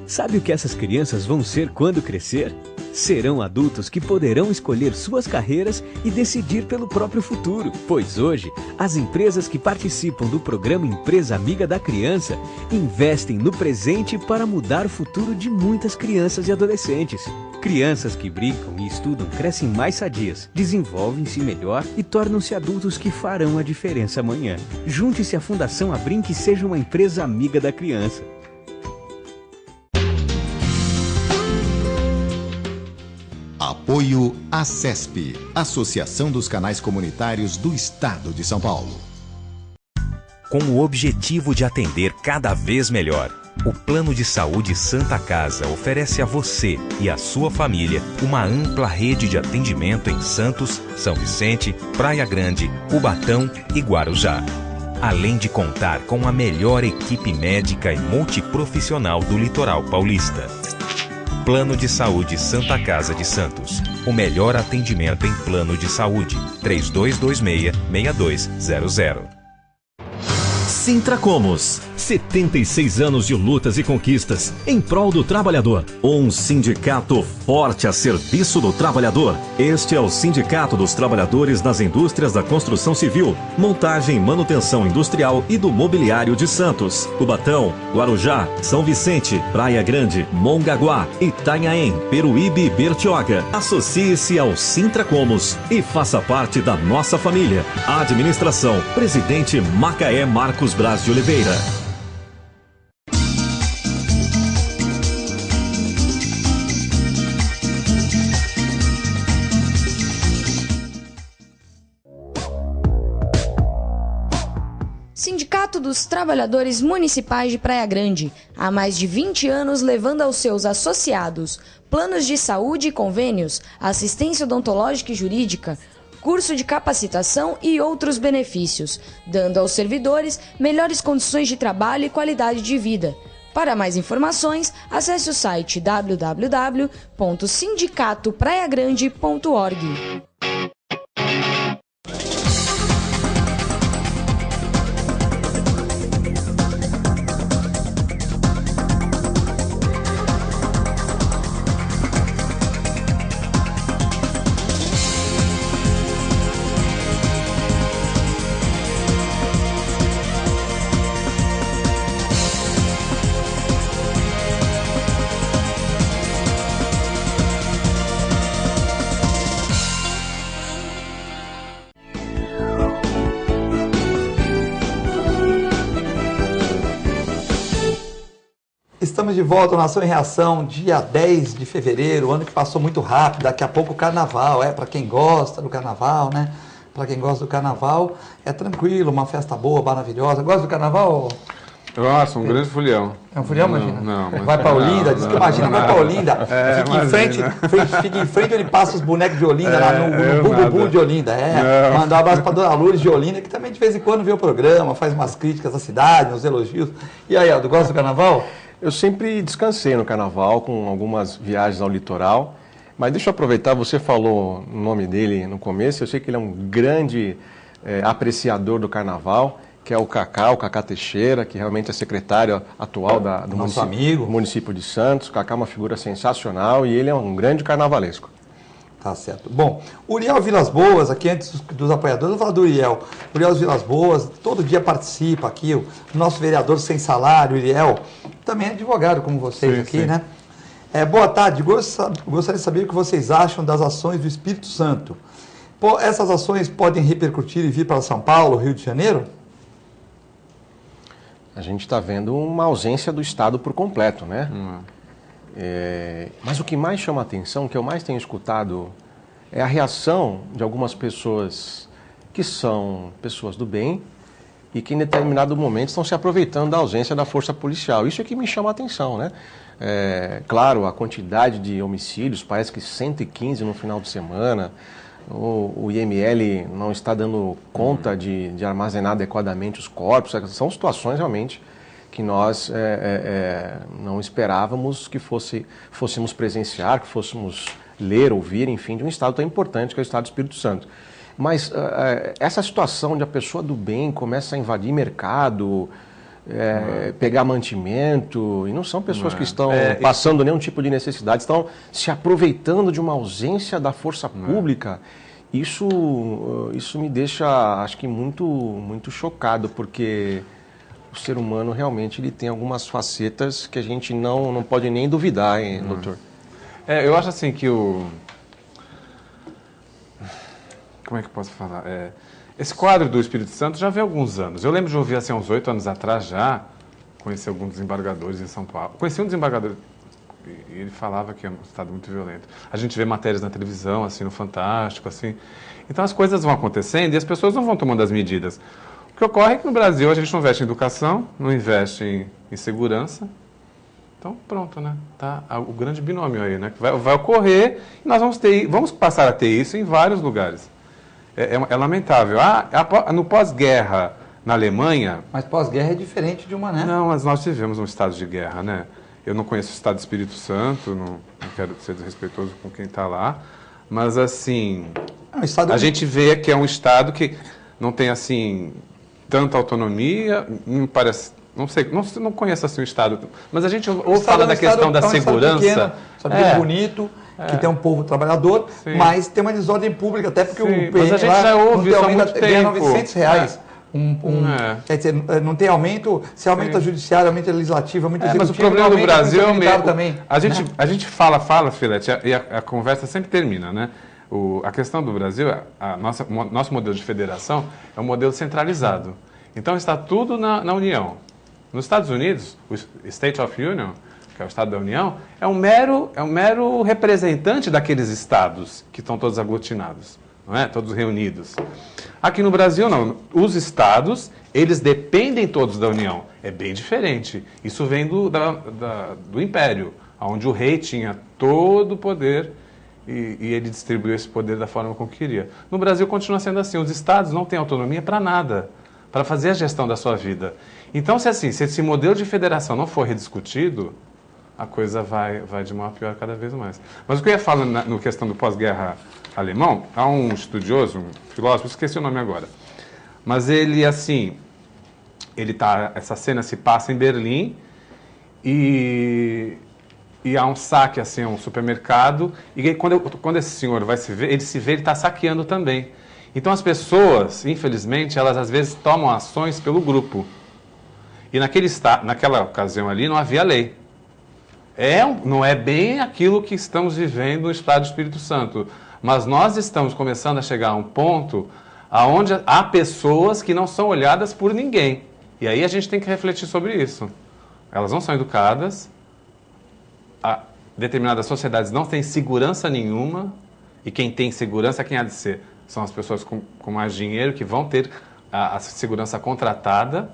Sabe o que essas crianças vão ser quando crescer? Serão adultos que poderão escolher suas carreiras e decidir pelo próprio futuro. Pois hoje, as empresas que participam do programa Empresa Amiga da Criança investem no presente para mudar o futuro de muitas crianças e adolescentes. Crianças que brincam e estudam crescem mais sadias, desenvolvem-se melhor e tornam-se adultos que farão a diferença amanhã. Junte-se à Fundação Abrinq e seja uma empresa amiga da criança. Apoio ACESP, Associação dos Canais Comunitários do Estado de São Paulo. Com o objetivo de atender cada vez melhor, o Plano de Saúde Santa Casa oferece a você e a sua família uma ampla rede de atendimento em Santos, São Vicente, Praia Grande, Cubatão e Guarujá. Além de contar com a melhor equipe médica e multiprofissional do litoral paulista. Plano de Saúde Santa Casa de Santos. O melhor atendimento em plano de saúde. 3226-6200. Sintracomos. 76 anos de lutas e conquistas em prol do trabalhador. Um sindicato forte a serviço do trabalhador. Este é o Sindicato dos Trabalhadores das Indústrias da Construção Civil, Montagem e Manutenção Industrial e do Mobiliário de Santos, Cubatão, Guarujá, São Vicente, Praia Grande, Mongaguá, Itanhaém, Peruíbe e Bertioga. Associe-se ao Sintracomos e faça parte da nossa família. Administração, Presidente Macaé Marcos Braz de Oliveira. Sindicato dos Trabalhadores Municipais de Praia Grande, há mais de 20 anos levando aos seus associados planos de saúde e convênios, assistência odontológica e jurídica, curso de capacitação e outros benefícios, dando aos servidores melhores condições de trabalho e qualidade de vida. Para mais informações, acesse o site www.sindicatopraiagrande.org. Estamos de volta ao Nação em Reação, dia 10 de fevereiro, ano que passou muito rápido, daqui a pouco o carnaval, para quem gosta do carnaval, né? Para quem gosta do carnaval, é tranquilo, uma festa boa, maravilhosa. Gosta do carnaval? Nossa, um grande folião. É um folião, imagina? Não, vai para Olinda, diz que imagina, vai para Olinda, fica em frente onde passa os bonecos de Olinda, lá no Bububu de Olinda. Mandar um abraço para Dona Lourdes de Olinda, que também de vez em quando vê o programa, faz umas críticas à cidade, uns elogios. E aí, Aldo, gosta do carnaval? Eu sempre descansei no carnaval, com algumas viagens ao litoral, Mas deixa eu aproveitar, você falou o nome dele no começo, eu sei que ele é um grande apreciador do carnaval, que é o Cacá Teixeira, que realmente é secretário atual do município de Santos. O Cacá é uma figura sensacional e ele é um grande carnavalesco. Tá certo. Bom, Uriel Vilas Boas, aqui antes dos apoiadores, eu vou falar do Uriel. Uriel Vilas Boas, todo dia participa aqui, o nosso vereador sem salário, Uriel, também é advogado como vocês sim, aqui, sim. Né? Boa tarde, gostaria de saber o que vocês acham das ações do Espírito Santo. Essas ações podem repercutir e vir para São Paulo, Rio de Janeiro? A gente está vendo uma ausência do Estado por completo, né? Mas o que mais chama a atenção, o que eu mais tenho escutado, é a reação de algumas pessoas que são pessoas do bem e que em determinado momento estão se aproveitando da ausência da força policial. Isso é que me chama a atenção, né? Claro, a quantidade de homicídios, parece que 115 no final de semana, o IML não está dando conta de armazenar adequadamente os corpos, são situações realmente que nós não esperávamos que fôssemos presenciar, que fôssemos ler, ouvir, enfim, de um Estado tão importante que é o Estado do Espírito Santo. Mas essa situação de a pessoa do bem começa a invadir mercado, pegar mantimento, e não são pessoas que estão passando nenhum tipo de necessidade, estão se aproveitando de uma ausência da força pública. Isso me deixa, acho que, muito chocado, porque o ser humano realmente ele tem algumas facetas que a gente não pode nem duvidar, hein, doutor? Eu acho assim que como é que eu posso falar? Esse quadro do Espírito Santo já vem há alguns anos. Eu lembro de ouvir assim, uns 8 anos atrás já, conheci alguns desembargadores em São Paulo. Conheci um desembargador e ele falava que é um estado muito violento. A gente vê matérias na televisão, assim, no Fantástico, assim. Então as coisas vão acontecendo e as pessoas não vão tomando as medidas. O que ocorre é que no Brasil a gente não investe em educação, não investe em segurança. Então pronto, né? Tá o grande binômio aí, né? Que vai ocorrer e nós vamos passar a ter isso em vários lugares. É lamentável. No pós-guerra na Alemanha... Mas pós-guerra é diferente de uma, né? Não, mas nós tivemos um estado de guerra, né? Eu não conheço o estado do Espírito Santo, não quero ser desrespeitoso com quem está lá, mas assim, a gente vê que é um estado que não tem assim tanta autonomia, me parece, não sei, não conheço assim o estado, mas a gente ou fala da questão da segurança, pequeno, bonito, que tem um povo trabalhador, sim. Mas tem uma desordem pública, até porque sim, o mas a gente já ouve isso há muito tempo. Ganha R$900. Quer dizer, não tem aumento, se aumenta o judiciário, aumenta o legislativo, aumenta o executivo. Mas o problema do Brasil é o mesmo. Também, a gente fala, Filete, e a conversa sempre termina, né? A questão do Brasil, nosso modelo de federação é um modelo centralizado. Então está tudo na União. Nos Estados Unidos, o State of Union, que é o Estado da União, é um mero representante daqueles estados que estão todos aglutinados, não é? Todos reunidos. Aqui no Brasil, não. Os estados, eles dependem todos da União. É bem diferente. Isso vem do Império, onde o rei tinha todo o poder e ele distribuiu esse poder da forma como queria. No Brasil continua sendo assim. Os estados não têm autonomia para nada, para fazer a gestão da sua vida. Então, se esse modelo de federação não for rediscutido, a coisa vai de mal a pior cada vez mais. Mas o que eu ia falar na questão do pós-guerra alemão, há um estudioso, um filósofo, esqueci o nome agora, mas ele, assim, essa cena se passa em Berlim e há um saque, assim, um supermercado, e quando esse senhor vai se ver, ele está saqueando também. Então as pessoas, infelizmente, elas às vezes tomam ações pelo grupo. E naquela ocasião ali não havia lei. Não é bem aquilo que estamos vivendo no Estado do Espírito Santo. Mas nós estamos começando a chegar a um ponto onde há pessoas que não são olhadas por ninguém. E aí a gente tem que refletir sobre isso. Elas não são educadas, determinadas sociedades não têm segurança nenhuma, e quem tem segurança, quem há de ser? São as pessoas com mais dinheiro que vão ter a segurança contratada.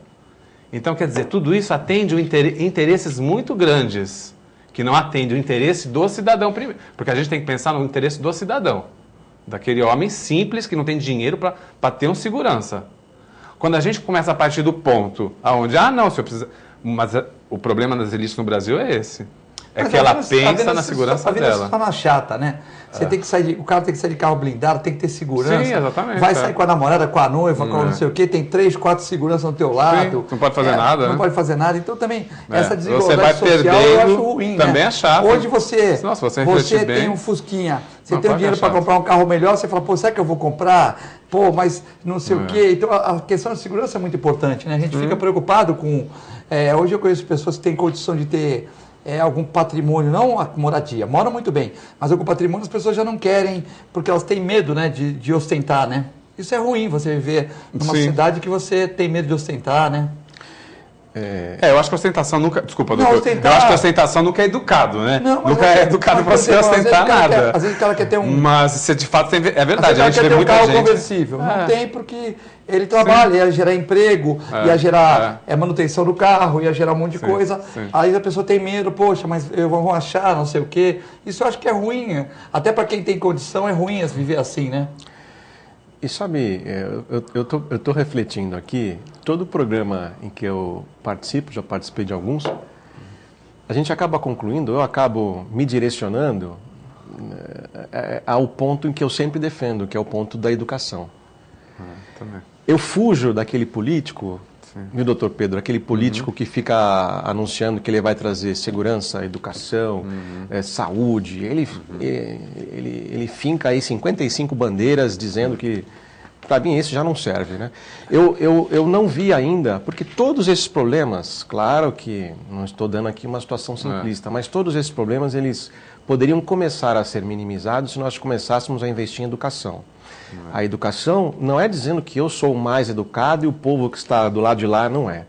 Então, quer dizer, tudo isso atende interesses muito grandes, que não atende o interesse do cidadão primeiro. Porque a gente tem que pensar no interesse do cidadão, daquele homem simples que não tem dinheiro para ter uma segurança. Quando a gente começa a partir do ponto onde, não, se eu precisa... Mas o problema das elites no Brasil é esse. É que ela pensa na segurança dela. A vida se torna chata, né? Você tem que sair o cara tem que sair de carro blindado, tem que ter segurança. Sim, exatamente. Vai sair com a namorada, com a noiva, com não sei o quê, tem 3, 4 seguranças no teu lado. Sim, não pode fazer nada, não pode fazer nada. Então também, essa você desigualdade vai social perdendo, eu acho ruim, também né? é chato. Hoje você tem tem um Fusquinha, você tem o dinheiro para comprar um carro melhor, você fala, pô, será que eu vou comprar? Pô, mas não sei o quê. Então a questão da segurança é muito importante, né? A gente fica preocupado com... hoje eu conheço pessoas que têm condição de ter... algum patrimônio, não a moradia, moram muito bem, mas algum patrimônio as pessoas já não querem, porque elas têm medo, né, de ostentar, né? Isso é ruim, você viver numa cidade que você tem medo de ostentar, né? Eu acho que a ostentação nunca... Desculpa, não, doutor. Eu acho que a ostentação nunca é educado, né? Nunca é educado para você ostentar nada. Às vezes o cara quer ter um... Mas você de fato tem... É verdade, a gente vê muita gente... conversível. Não tem porque ele trabalha, ia gerar emprego, ia gerar manutenção do carro, ia gerar um monte de coisa. Aí a pessoa tem medo, poxa, mas eu vou achar, não sei o quê. Isso eu acho que é ruim. Até para quem tem condição é ruim viver assim, né? E sabe, eu tô refletindo aqui, todo programa em que eu participo, já participei de alguns, a gente acaba concluindo, eu acabo me direcionando ao ponto em que eu sempre defendo, que é o ponto da educação. Também. Eu fujo daquele político, viu, doutor Pedro, aquele político que fica anunciando que ele vai trazer segurança, educação, saúde. Ele finca aí 55 bandeiras dizendo que, para mim, isso já não serve, né? Eu não vi ainda, porque todos esses problemas, claro que não estou dando aqui uma situação simplista, mas todos esses problemas, eles poderiam começar a ser minimizados se nós começássemos a investir em educação. A educação não é dizendo que eu sou o mais educado e o povo que está do lado de lá não é.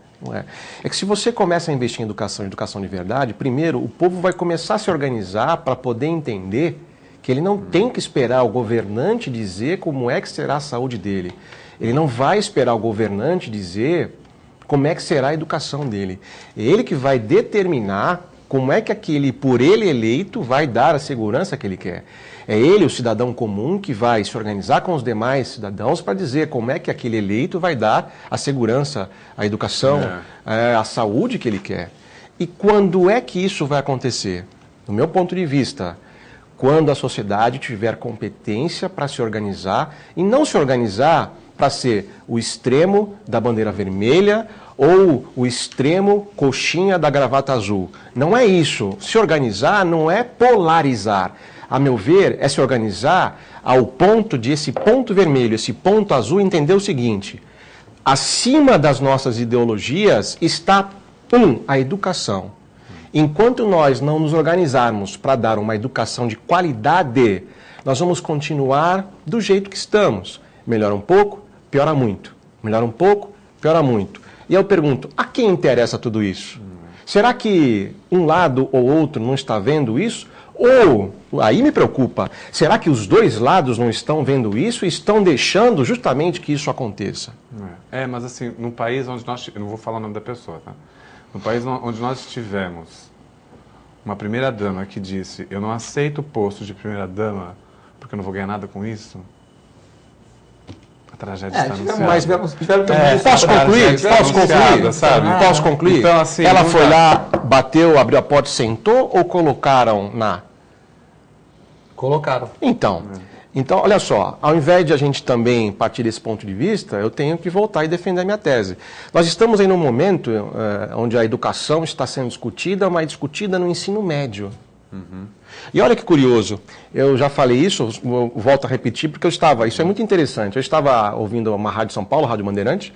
É que se você começa a investir em educação de verdade, primeiro, o povo vai começar a se organizar para poder entender que ele não tem que esperar o governante dizer como é que será a saúde dele. Ele não vai esperar o governante dizer como é que será a educação dele. É ele que vai determinar como é que aquele, por ele eleito, vai dar a segurança que ele quer. É ele, o cidadão comum, que vai se organizar com os demais cidadãos para dizer como é que aquele eleito vai dar a segurança, a educação, a saúde que ele quer. E quando é que isso vai acontecer? Do meu ponto de vista, quando a sociedade tiver competência para se organizar, e não se organizar para ser o extremo da bandeira vermelha ou o extremo coxinha da gravata azul. Não é isso. Se organizar não é polarizar. A meu ver, é se organizar ao ponto de esse ponto vermelho, esse ponto azul, entender o seguinte: acima das nossas ideologias está, a educação. Enquanto nós não nos organizarmos para dar uma educação de qualidade, nós vamos continuar do jeito que estamos. Melhora um pouco, piora muito. Melhora um pouco, piora muito. E eu pergunto, a quem interessa tudo isso? Será que um lado ou outro não está vendo isso? Ou, aí me preocupa, será que os dois lados não estão vendo isso e estão deixando justamente que isso aconteça? Mas assim, num país onde nós... Eu não vou falar o nome da pessoa, tá? No país onde nós tivemos uma primeira-dama que disse: eu não aceito o posto de primeira-dama porque eu não vou ganhar nada com isso, a tragédia está anunciada. Mas posso concluir? Sabe? Posso concluir? Então, assim, ela foi lá, bateu, abriu a porta e sentou, ou colocaram na... Colocaram. Então, olha só, ao invés de a gente também partir desse ponto de vista, eu tenho que voltar e defender a minha tese. Nós estamos aí num momento onde a educação está sendo discutida, mas discutida no ensino médio. E olha que curioso, eu já falei isso, volto a repetir, porque isso é muito interessante, eu estava ouvindo uma rádio São Paulo, Rádio Bandeirante,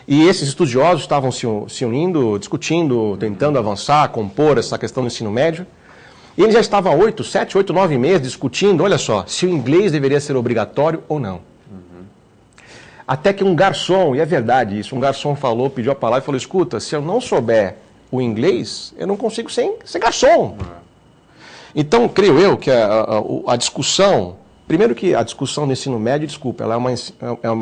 e esses estudiosos estavam se unindo, discutindo, tentando avançar, compor essa questão do ensino médio. E ele já estava há 7, 8, 9 meses discutindo, olha só, se o inglês deveria ser obrigatório ou não. Até que um garçom, e é verdade isso, um garçom pediu a palavra e falou: escuta, se eu não souber o inglês, eu não consigo ser garçom. Então, creio eu que a discussão, primeiro que a discussão do ensino médio, desculpa, ela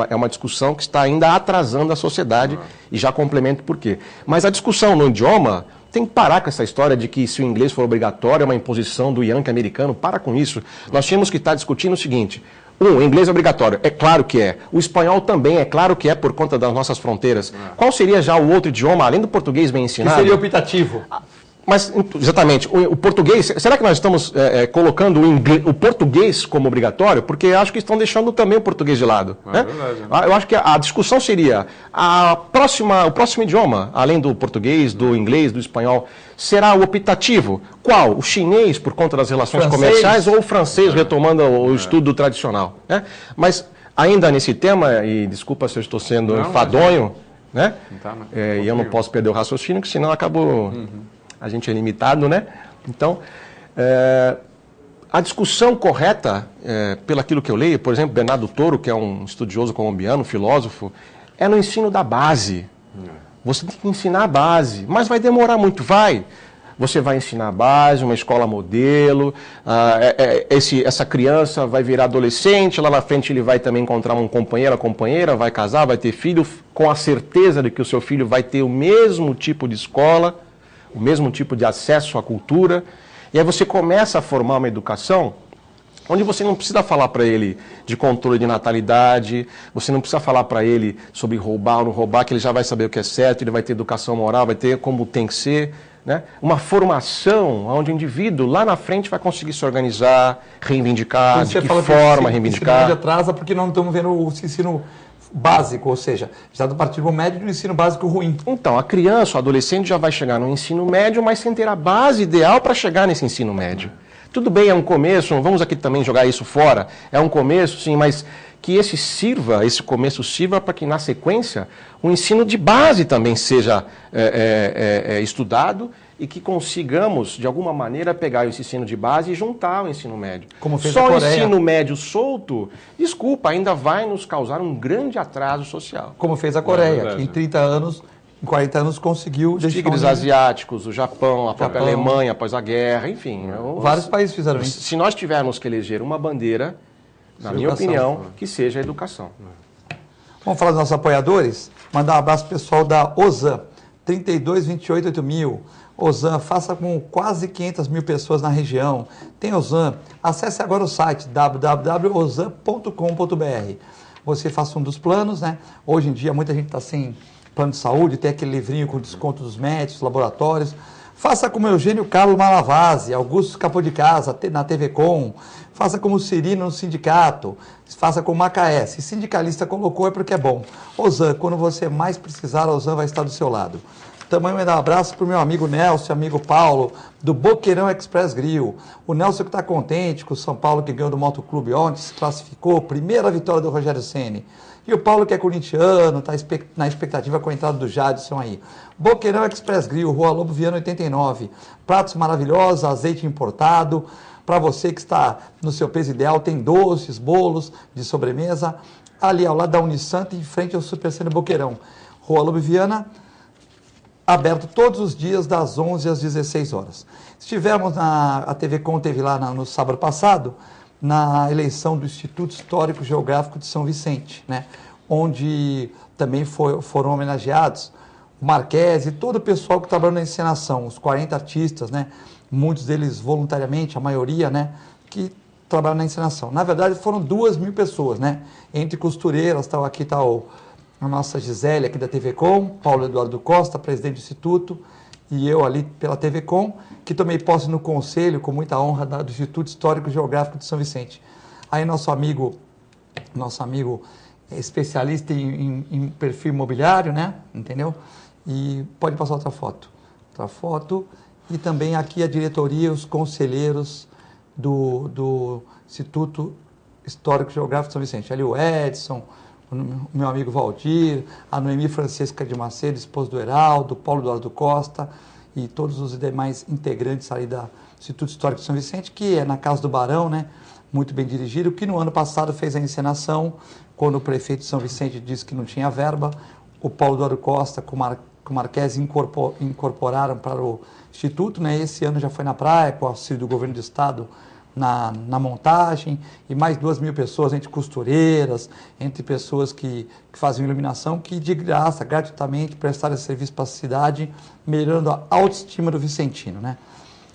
é uma discussão que está ainda atrasando a sociedade, e já complemento por quê. Mas a discussão no idioma... Tem que parar com essa história de que se o inglês for obrigatório é uma imposição do Yankee americano. Para com isso. Nós tínhamos que estar discutindo o seguinte: o inglês é obrigatório. É claro que é. O espanhol também é claro que é por conta das nossas fronteiras. Qual seria já o outro idioma, além do português bem ensinado? Que seria optativo. Mas, exatamente, o português, será que nós estamos colocando o português como obrigatório? Porque acho que estão deixando também o português de lado. Né? Verdade, né? Eu acho que a discussão seria, o próximo idioma, além do português, do inglês, do espanhol, será o optativo? Qual? O chinês, por conta das relações comerciais, ou o francês, retomando o estudo tradicional? Né? Mas, ainda nesse tema, e desculpa se eu estou sendo enfadonho, né? E eu não posso perder o raciocínio, porque senão acabo... A gente é limitado, né? Então, a discussão correta, pelo aquilo que eu leio, por exemplo, Bernardo Toro, que é um estudioso colombiano, filósofo, é no ensino da base. Você tem que ensinar a base, mas vai demorar muito, vai. Você vai ensinar a base, uma escola modelo, essa criança vai virar adolescente, lá na frente ele vai também encontrar um companheiro, companheira, vai casar, vai ter filho, com a certeza de que o seu filho vai ter o mesmo tipo de escola, o mesmo tipo de acesso à cultura, e aí você começa a formar uma educação onde você não precisa falar para ele de controle de natalidade, você não precisa falar para ele sobre roubar ou não roubar, que ele já vai saber o que é certo, ele vai ter educação moral, vai ter como tem que ser, né? Uma formação onde o indivíduo lá na frente vai conseguir se organizar, reivindicar, de que forma reivindicar. O ensino atrasa porque não estamos vendo o ensino básico, ou seja, já do partir do médio do ensino básico ruim. Então, a criança, o adolescente já vai chegar no ensino médio, mas sem ter a base ideal para chegar nesse ensino médio. Tudo bem, é um começo, não vamos aqui também jogar isso fora, é um começo, sim, mas que esse começo sirva para que na sequência o ensino de base também seja estudado e que consigamos, de alguma maneira, pegar esse ensino de base e juntar ao ensino médio. Como fez Só a o Coreia. ensino médio solto, desculpa, ainda vai nos causar um grande atraso social. Como fez a Coreia, que em 30 anos, em 40 anos conseguiu... Os tigres asiáticos, o Japão, a própria Alemanha após a guerra, enfim. Vários países fizeram isso. Se nós tivermos que eleger uma bandeira, na minha opinião, que seja a educação. Vamos falar dos nossos apoiadores? Mandar um abraço pro pessoal da Ozan, 32288000. Ozan, faça com quase 500 mil pessoas na região. Tem Ozan. Acesse agora o site www.ozan.com.br. Você faça um dos planos, né? Hoje em dia muita gente está sem plano de saúde, tem aquele livrinho com desconto dos médicos, laboratórios. Faça como Eugênio Carlos Malavase, Augusto Capô de Casa, na TV Com. Faça como Cirino no sindicato. Faça como Macaé. Se sindicalista colocou é porque é bom. Ozan, quando você mais precisar, a Ozan vai estar do seu lado. Também mandar um abraço para o meu amigo Nelson, amigo Paulo, do Boqueirão Express Grill. O Nelson que está contente com o São Paulo que ganhou do Motoclube ontem, se classificou, primeira vitória do Rogério Ceni. E o Paulo que é corintiano, está na expectativa com a entrada do Jadson aí. Boqueirão Express Grill, Rua Lobo Viana 89. Pratos maravilhosos, azeite importado. Para você que está no seu peso ideal, tem doces, bolos de sobremesa. Ali ao lado da Unisanta, em frente ao Supercentro Boqueirão. Rua Lobo Viana, aberto todos os dias das 11 às 16 horas. Estivemos a TV Com teve lá no sábado passado, na eleição do Instituto Histórico Geográfico de São Vicente, né? Onde também foram homenageados o Marquese e todo o pessoal que trabalhou na encenação, os 40 artistas, né? Muitos deles voluntariamente, a maioria, né? Que trabalham na encenação. Na verdade, foram 2.000 pessoas, né? Entre costureiras, aqui está a nossa Gisele aqui da TV Com, Paulo Eduardo Costa, presidente do Instituto, e eu ali pela TV Com, que tomei posse no conselho, com muita honra, do Instituto Histórico Geográfico de São Vicente. Aí nosso amigo especialista em perfil imobiliário, né? Entendeu? E pode passar outra foto. E também aqui a diretoria, os conselheiros do Instituto Histórico Geográfico de São Vicente. Ali o Edson, o meu amigo Valdir, a Noemi Francisca de Macedo, esposa do Heraldo, Paulo Eduardo Costa e todos os demais integrantes ali do Instituto Histórico de São Vicente, que é na Casa do Barão, né? Muito bem dirigido, que no ano passado fez a encenação, quando o prefeito de São Vicente disse que não tinha verba, o Paulo Eduardo Costa com o Marquese incorporaram para o Instituto, né? Esse ano já foi na praia, com o auxílio do governo do estado, na montagem, e mais 2.000 pessoas, entre costureiras, entre pessoas que fazem iluminação, que de graça, gratuitamente, prestaram esse serviço para a cidade, melhorando a autoestima do vicentino, né?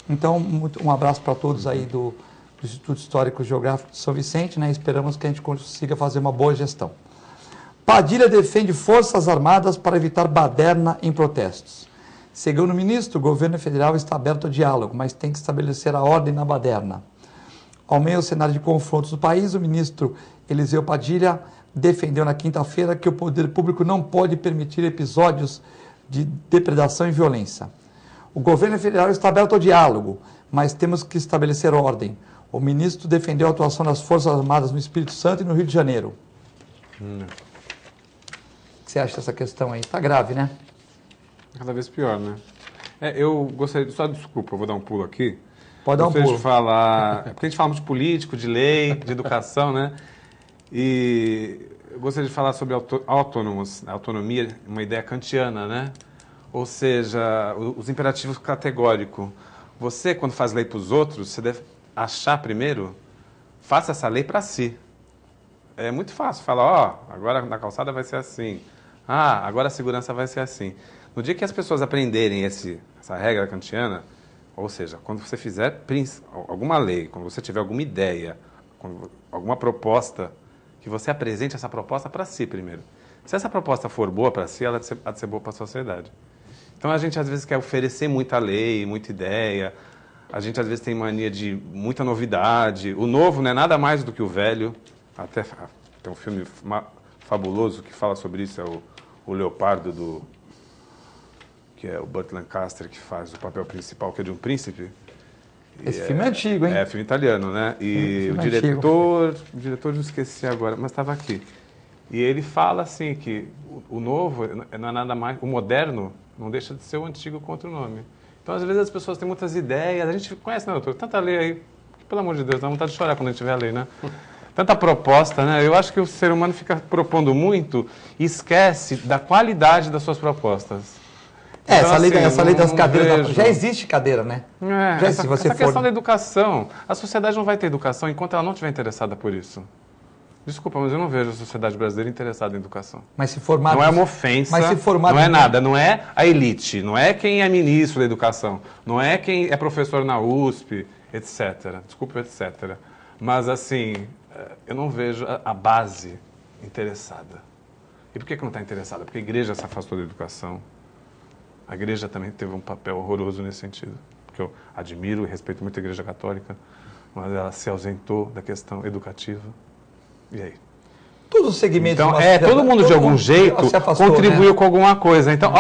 Então, um abraço para todos aí do Instituto Histórico Geográfico de São Vicente, né? Esperamos que a gente consiga fazer uma boa gestão. Padilha defende Forças Armadas para evitar baderna em protestos. Segundo o ministro, o governo federal está aberto ao diálogo, mas tem que estabelecer a ordem na baderna. Ao meio do cenário de confrontos do país, o ministro Eliseu Padilha defendeu na quinta-feira que o poder público não pode permitir episódios de depredação e violência. O governo federal está aberto ao diálogo, mas temos que estabelecer ordem. O ministro defendeu a atuação das Forças Armadas no Espírito Santo e no Rio de Janeiro. O que você acha dessa questão aí? Está grave, né? Cada vez pior, né? Eu gostaria só desculpa, eu vou dar um pulo aqui. Pode dar um pulo. De falar, porque a gente fala muito de político, de lei, de educação, né? E eu gostaria de falar sobre autonomia, uma ideia kantiana, né? Ou seja, os imperativos categóricos. Você, quando faz lei para os outros, você deve achar primeiro, faça essa lei para si. É muito fácil falar, agora na calçada vai ser assim. Agora a segurança vai ser assim. No dia que as pessoas aprenderem essa regra kantiana, ou seja, quando você fizer alguma lei, quando você tiver alguma ideia, alguma proposta, que você apresente essa proposta para si primeiro. Se essa proposta for boa para si, ela há de ser boa para a sociedade. Então a gente às vezes quer oferecer muita lei, muita ideia, a gente às vezes tem mania de muita novidade. O novo não é nada mais do que o velho. Até tem um filme fabuloso que fala sobre isso, é o Leopardo, que é o Burt Lancaster, que faz o papel principal, que é de um príncipe. Esse filme é antigo, hein? É filme italiano, né? E o diretor eu esqueci agora, mas estava aqui. E ele fala assim que o novo não é nada mais, o moderno não deixa de ser o antigo com outro nome. Então, às vezes, as pessoas têm muitas ideias, a gente conhece, né, doutor? Tanta lei aí, que, pelo amor de Deus, dá vontade de chorar quando a gente vê a lei, né? Tanta proposta, né? Eu acho que o ser humano fica propondo muito e esquece da qualidade das suas propostas. Então, essa lei das cadeiras, já existe cadeira, né? Essa questão da educação, a sociedade não vai ter educação enquanto ela não estiver interessada por isso. Desculpa, mas eu não vejo a sociedade brasileira interessada em educação. Mas se formar... Não é uma ofensa, não é nada, não é a elite, não é quem é ministro da educação, não é quem é professor na USP, etc. Desculpa, etc. Mas, assim, eu não vejo a base interessada. E por que não está interessada? Porque a igreja se afastou da educação. A igreja também teve um papel horroroso nesse sentido. Porque eu admiro e respeito muito a igreja católica, mas ela se ausentou da questão educativa. E aí? Todos os segmentos... Então, todo mundo de algum jeito contribuiu, né, com alguma coisa. Então,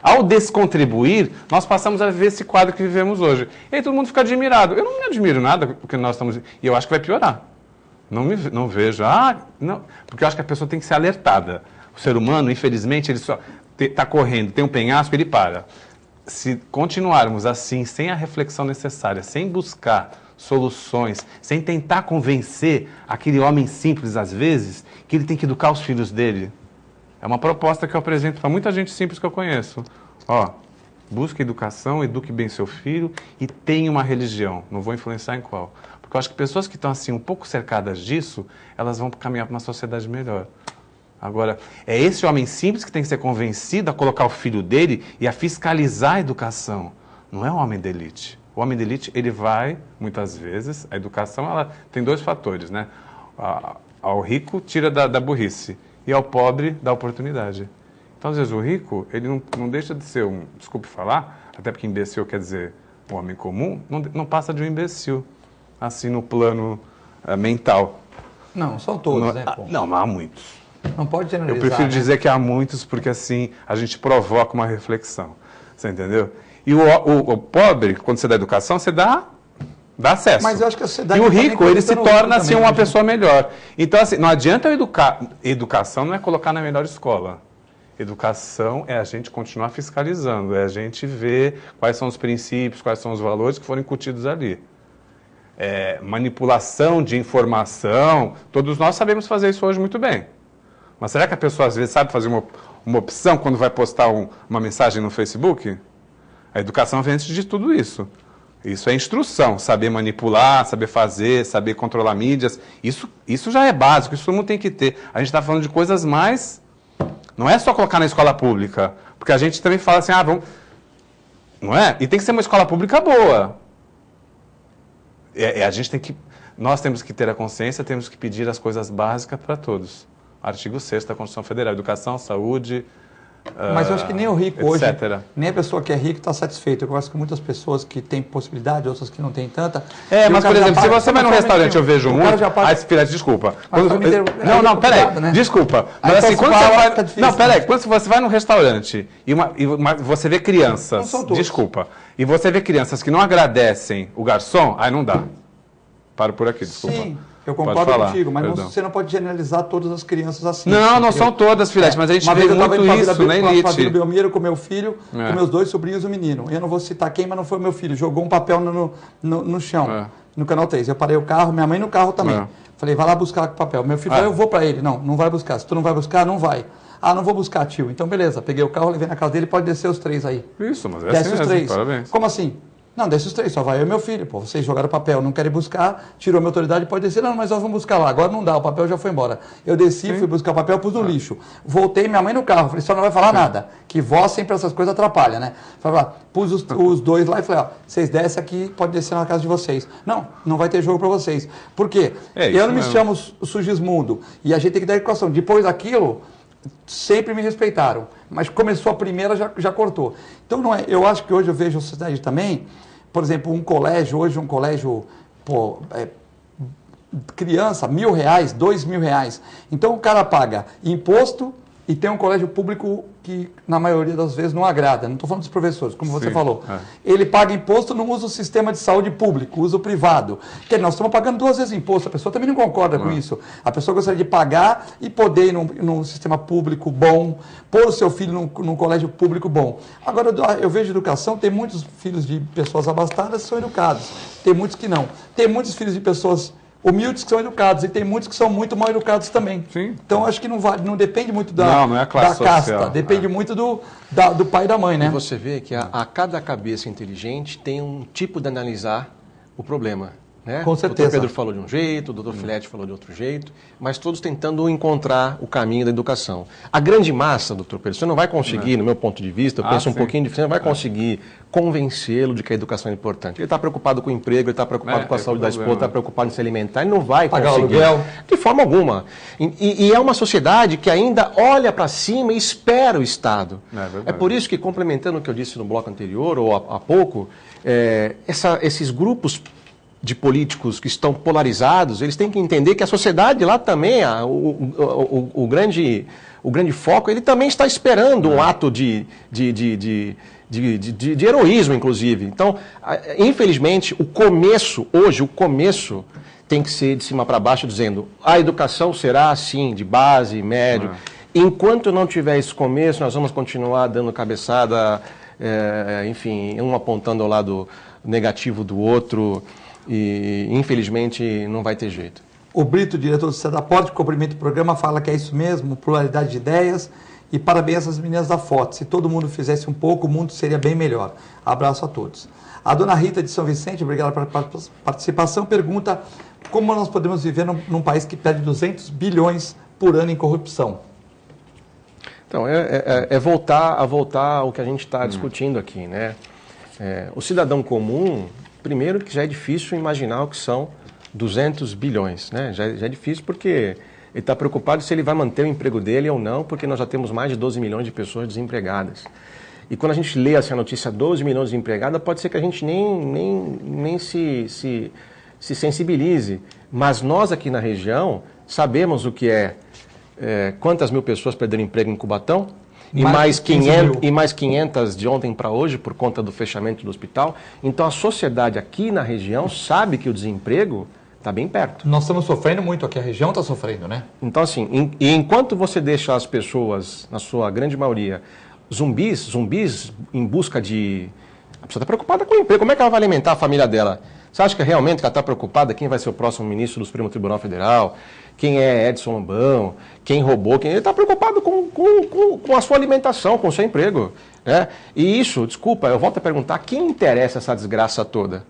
ao descontribuir, nós passamos a viver esse quadro que vivemos hoje. E aí todo mundo fica admirado. Eu não me admiro nada porque nós estamos... E eu acho que vai piorar. Não vejo... não, porque eu acho que a pessoa tem que ser alertada. O ser humano, infelizmente, ele só está correndo, tem um penhasco, ele para. Se continuarmos assim, sem a reflexão necessária, sem buscar soluções, sem tentar convencer aquele homem simples, às vezes, que ele tem que educar os filhos dele. É uma proposta que eu apresento para muita gente simples que eu conheço. Busque educação, eduque bem seu filho e tenha uma religião. Não vou influenciar em qual. Porque eu acho que pessoas que estão assim um pouco cercadas disso, elas vão caminhar para uma sociedade melhor. Agora, é esse homem simples que tem que ser convencido a colocar o filho dele e a fiscalizar a educação. Não é um homem de elite. O homem de elite, ele vai, muitas vezes, a educação, ela tem dois fatores, né? Ao rico, tira da burrice, e ao pobre, dá oportunidade. Então, às vezes, o rico, ele não deixa de ser desculpe falar, até porque imbecil quer dizer um homem comum, não passa de um imbecil, assim, no plano mental. Não, são todos, né? Não, há muitos. Não pode generalizar. Eu prefiro dizer que há muitos, porque assim a gente provoca uma reflexão. Você entendeu? E o pobre, quando você dá educação, você dá acesso. Mas eu acho que a sociedade... E o rico, ele se torna assim uma pessoa melhor. Então, assim, não adianta eu educar. Educação não é colocar na melhor escola. Educação é a gente continuar fiscalizando, é a gente ver quais são os princípios, quais são os valores que foram incutidos ali. Manipulação de informação, todos nós sabemos fazer isso hoje muito bem. Mas será que a pessoa, às vezes, sabe fazer uma opção quando vai postar uma mensagem no Facebook? A educação vem antes de tudo isso. Isso é instrução, saber manipular, saber fazer, saber controlar mídias. Isso já é básico, isso todo mundo tem que ter. A gente está falando de coisas mais... Não é só colocar na escola pública, porque a gente também fala assim, vamos... Não é? E tem que ser uma escola pública boa. Nós temos que ter a consciência, temos que pedir as coisas básicas para todos. Artigo 6º da Constituição Federal, educação, saúde, Mas eu acho que nem o rico etc. hoje, nem a pessoa que é rica está satisfeita. Eu acho que muitas pessoas que têm possibilidade, outras que não têm tanta... Mas por exemplo, se você vai num restaurante, eu vejo muito... Filete, desculpa. Não, peraí, né? Desculpa. Mas assim, quando você vai... Tá difícil, não, peraí, quando você vai num restaurante e você vê crianças... Não são todos. Desculpa. E você vê crianças que não agradecem o garçom, aí não dá. Paro por aqui, desculpa. Sim. Eu concordo contigo, mas você não pode generalizar todas as crianças assim. Não são todas, Filete, mas a gente vê muito isso na elite. Eu estava Belmiro com meu filho, com meus 2 sobrinhos e o menino. Eu não vou citar quem, mas não foi meu filho. Jogou um papel no chão, no Canal 3. Eu parei o carro, minha mãe no carro também. Falei, vai lá buscar o papel. Meu filho falou, eu vou para ele. Não vai buscar. Se tu não vai buscar, não vai. Ah, não vou buscar, tio. Então, beleza. Peguei o carro, levei na casa dele, pode descer os 3 aí. Isso, mas desce assim os 3. Parabéns. Como assim? Não, desce os 3, só vai eu e meu filho. Pô, vocês jogaram papel, não querem buscar, tirou minha autoridade, pode descer. Não, mas nós vamos buscar lá. Agora não dá, o papel já foi embora. Eu desci, fui buscar o papel, pus no lixo. Voltei, minha mãe no carro. Falei, só não vai falar nada. Que vó sempre essas coisas atrapalha, né? Falei, pus os 2 lá e falei, vocês descem aqui, pode descer na casa de vocês. Não vai ter jogo para vocês. Por quê? Eu não me chamo Sugismundo. E a gente tem que dar educação. Depois daquilo, sempre me respeitaram. Mas começou a primeira, já cortou. Então, não é, eu acho que hoje eu vejo a sociedade também, por exemplo, um colégio, criança, R$1.000, R$2.000. Então, o cara paga imposto e tem um colégio público que, na maioria das vezes, não agrada. Não estou falando dos professores, como você falou. Ele paga imposto, não usa o sistema de saúde público, usa o privado. Porque nós estamos pagando 2 vezes imposto, a pessoa também não concorda com isso. A pessoa gostaria de pagar e poder ir num sistema público bom, pôr o seu filho num colégio público bom. Agora, eu vejo educação, tem muitos filhos de pessoas abastadas que são educados, tem muitos que não. Tem muitos filhos de pessoas humildes que são educados, e tem muitos que são muito mal educados também. Sim. Então, acho que não depende muito não é a classe da casta, social. Depende muito do pai e da mãe, né? E você vê que a cada cabeça inteligente tem um tipo de analisar o problema. Né? Com certeza. O Dr. Pedro falou de um jeito, o Dr. Filete falou de outro jeito, mas todos tentando encontrar o caminho da educação. A grande massa, Dr. Pedro, você não vai conseguir, no meu ponto de vista, eu penso um pouquinho diferente, você não vai conseguir convencê-lo de que a educação é importante. Ele está preocupado com o emprego, ele está preocupado com a saúde da esposa, está preocupado em se alimentar, ele não vai pagar conseguir. Aluguel. De forma alguma. E é uma sociedade que ainda olha para cima e espera o Estado. É por isso que, complementando o que eu disse no bloco anterior, ou há pouco, esses grupos de políticos que estão polarizados, eles têm que entender que a sociedade lá também, o grande foco, ele também está esperando um ato de heroísmo, inclusive. Então, infelizmente, o começo tem que ser de cima para baixo, dizendo a educação será assim, de base, médio. Enquanto não tiver esse começo, nós vamos continuar dando cabeçada, enfim, um apontando ao lado negativo do outro, e infelizmente não vai ter jeito. O Brito, diretor do Sedaporte, cumprimento o programa, fala que é isso mesmo, pluralidade de ideias, e parabéns às meninas da foto. Se todo mundo fizesse um pouco, o mundo seria bem melhor. Abraço a todos. A dona Rita de São Vicente, obrigada pela participação, pergunta como nós podemos viver num país que perde 200 bilhões por ano em corrupção. Então, voltar ao que a gente está discutindo aqui, né? O cidadão comum, primeiro que já é difícil imaginar o que são 200 bilhões, né? Já é difícil porque ele está preocupado se ele vai manter o emprego dele ou não, porque nós já temos mais de 12 milhões de pessoas desempregadas. E quando a gente lê essa notícia, 12 milhões de desempregadas, pode ser que a gente nem se sensibilize. Mas nós aqui na região sabemos o que quantas mil pessoas perderam emprego em Cubatão, e mais 500 de ontem para hoje por conta do fechamento do hospital. Então a sociedade aqui na região sabe que o desemprego está bem perto. Nós estamos sofrendo muito aqui, a região está sofrendo, né? Então assim, enquanto você deixa as pessoas, na sua grande maioria, zumbis em busca de... A pessoa está preocupada com o emprego, como é que ela vai alimentar a família dela? Você acha que realmente ela está preocupada quem vai ser o próximo ministro do Supremo Tribunal Federal? Quem é Edson Lobão? Quem roubou? Ele está preocupado com a sua alimentação, com o seu emprego. Né? E isso, desculpa, eu volto a perguntar, quem interessa essa desgraça toda?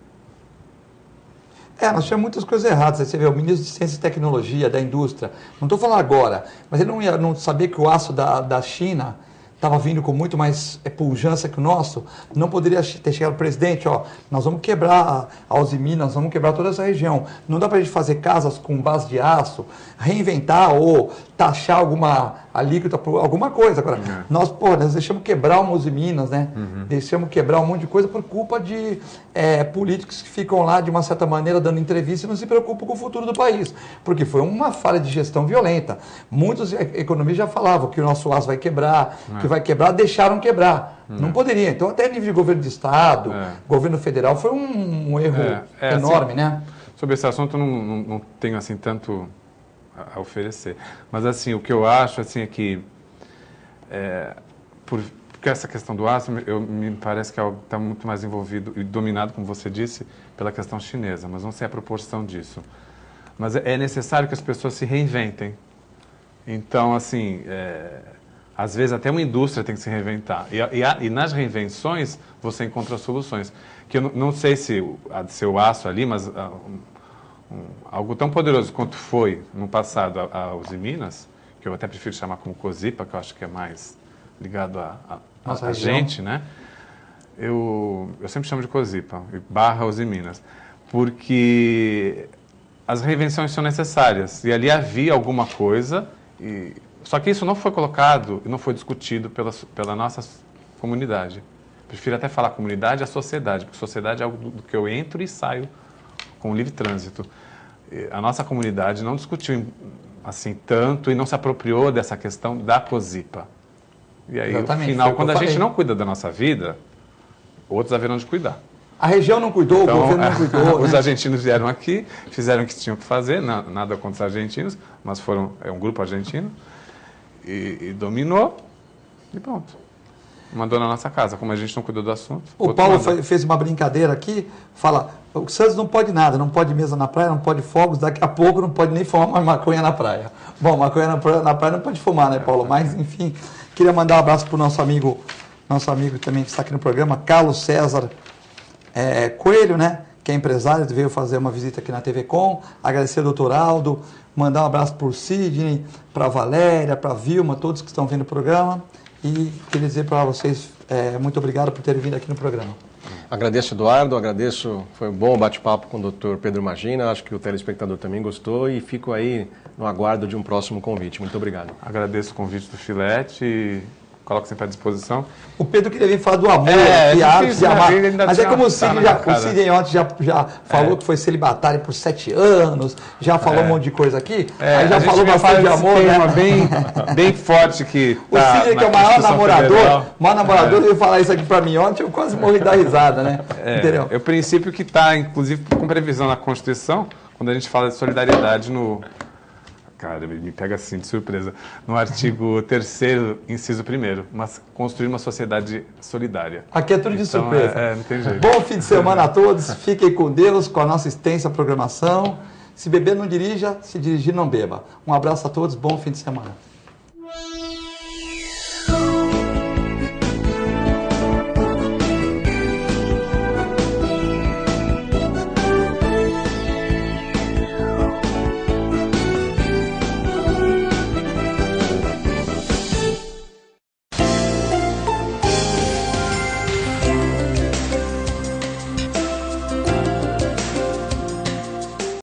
Nós tínhamos muitas coisas erradas. Aí você vê o ministro de Ciência e Tecnologia, da Indústria, não estou falando agora, mas ele não sabia que o aço da China estava vindo com muito mais pujança que o nosso, não poderia ter chegado o presidente, ó, nós vamos quebrar a Uzi Minas, nós vamos quebrar toda essa região. Não dá para a gente fazer casas com base de aço, reinventar ou taxar alguma alíquota, alguma coisa. Agora, nós deixamos quebrar uma Uzi Minas, né? Deixamos quebrar um monte de coisa por culpa de políticos que ficam lá, de uma certa maneira, dando entrevista e não se preocupam com o futuro do país. Porque foi uma falha de gestão violenta. Muitos economistas já falavam que o nosso aço vai quebrar, que vai quebrar, deixaram quebrar. Não poderia. Então, até nível de governo de Estado, governo federal, foi um erro enorme, assim, né? Sobre esse assunto, eu não tenho, assim, tanto a oferecer. Mas, assim, o que eu acho, assim, é que porque essa questão do aço, me parece que está muito mais envolvido e dominado, como você disse, pela questão chinesa, mas não sei a proporção disso. Mas é necessário que as pessoas se reinventem. Então, assim, às vezes até uma indústria tem que se reinventar. E nas reinvenções você encontra soluções. Que eu não sei se há de ser o aço ali, mas algo tão poderoso quanto foi no passado a Uzi Minas, que eu até prefiro chamar como Cozipa, que eu acho que é mais ligado a gente, né? Eu sempre chamo de Cozipa, / Uzi Minas, porque as reinvenções são necessárias. E ali havia alguma coisa, só que isso não foi colocado e não foi discutido pela nossa comunidade. Prefiro até falar comunidade a sociedade, porque sociedade é algo do que eu entro e saio com livre trânsito. A nossa comunidade não discutiu assim tanto e não se apropriou dessa questão da Cozipa. E aí, no final, quando a gente não cuida da nossa vida, outros haverão de cuidar. A região não cuidou, então, o governo não cuidou. Os argentinos vieram aqui, fizeram o que tinham que fazer, nada contra os argentinos, mas é um grupo argentino, e dominou, e pronto. Mandou na nossa casa, como a gente não cuidou do assunto. O Paulo fez uma brincadeira aqui, fala, o Santos não pode nada, não pode mesa na praia, não pode fogos, daqui a pouco não pode nem fumar mais maconha na praia. Bom, maconha na praia não pode fumar, né, Paulo? Mas, enfim, queria mandar um abraço para o nosso amigo também que está aqui no programa, Carlos César Coelho, né, que é empresário, veio fazer uma visita aqui na TV Com, agradecer ao doutor Aldo, mandar um abraço para o Sidney, para a Valéria, para a Vilma, todos que estão vendo o programa. E queria dizer para vocês, muito obrigado por terem vindo aqui no programa. Agradeço, Eduardo, foi um bom bate-papo com o Dr. Pedro Magina, acho que o telespectador também gostou e fico aí no aguardo de um próximo convite. Muito obrigado. Agradeço o convite do Filete e coloco sempre à disposição. O Pedro queria vir falar do amor, de amar, mas é como o Sidney ontem já falou que foi celibatário por 7 anos, já falou um monte de coisa aqui, aí já falou bastante de amor, né? bem forte que o Sidney, que é o maior namorador, veio falar isso aqui pra mim ontem, eu quase morri da risada, né? Entendeu? É o princípio que está, inclusive, com previsão na Constituição, quando a gente fala de solidariedade Cara, me pega assim de surpresa. No artigo 3º, inciso 1º, construir uma sociedade solidária. Aqui é tudo de surpresa. Não tem jeito. Bom fim de semana a todos. Fiquem com Deus, com a nossa extensa programação. Se beber, não dirija. Se dirigir, não beba. Um abraço a todos. Bom fim de semana.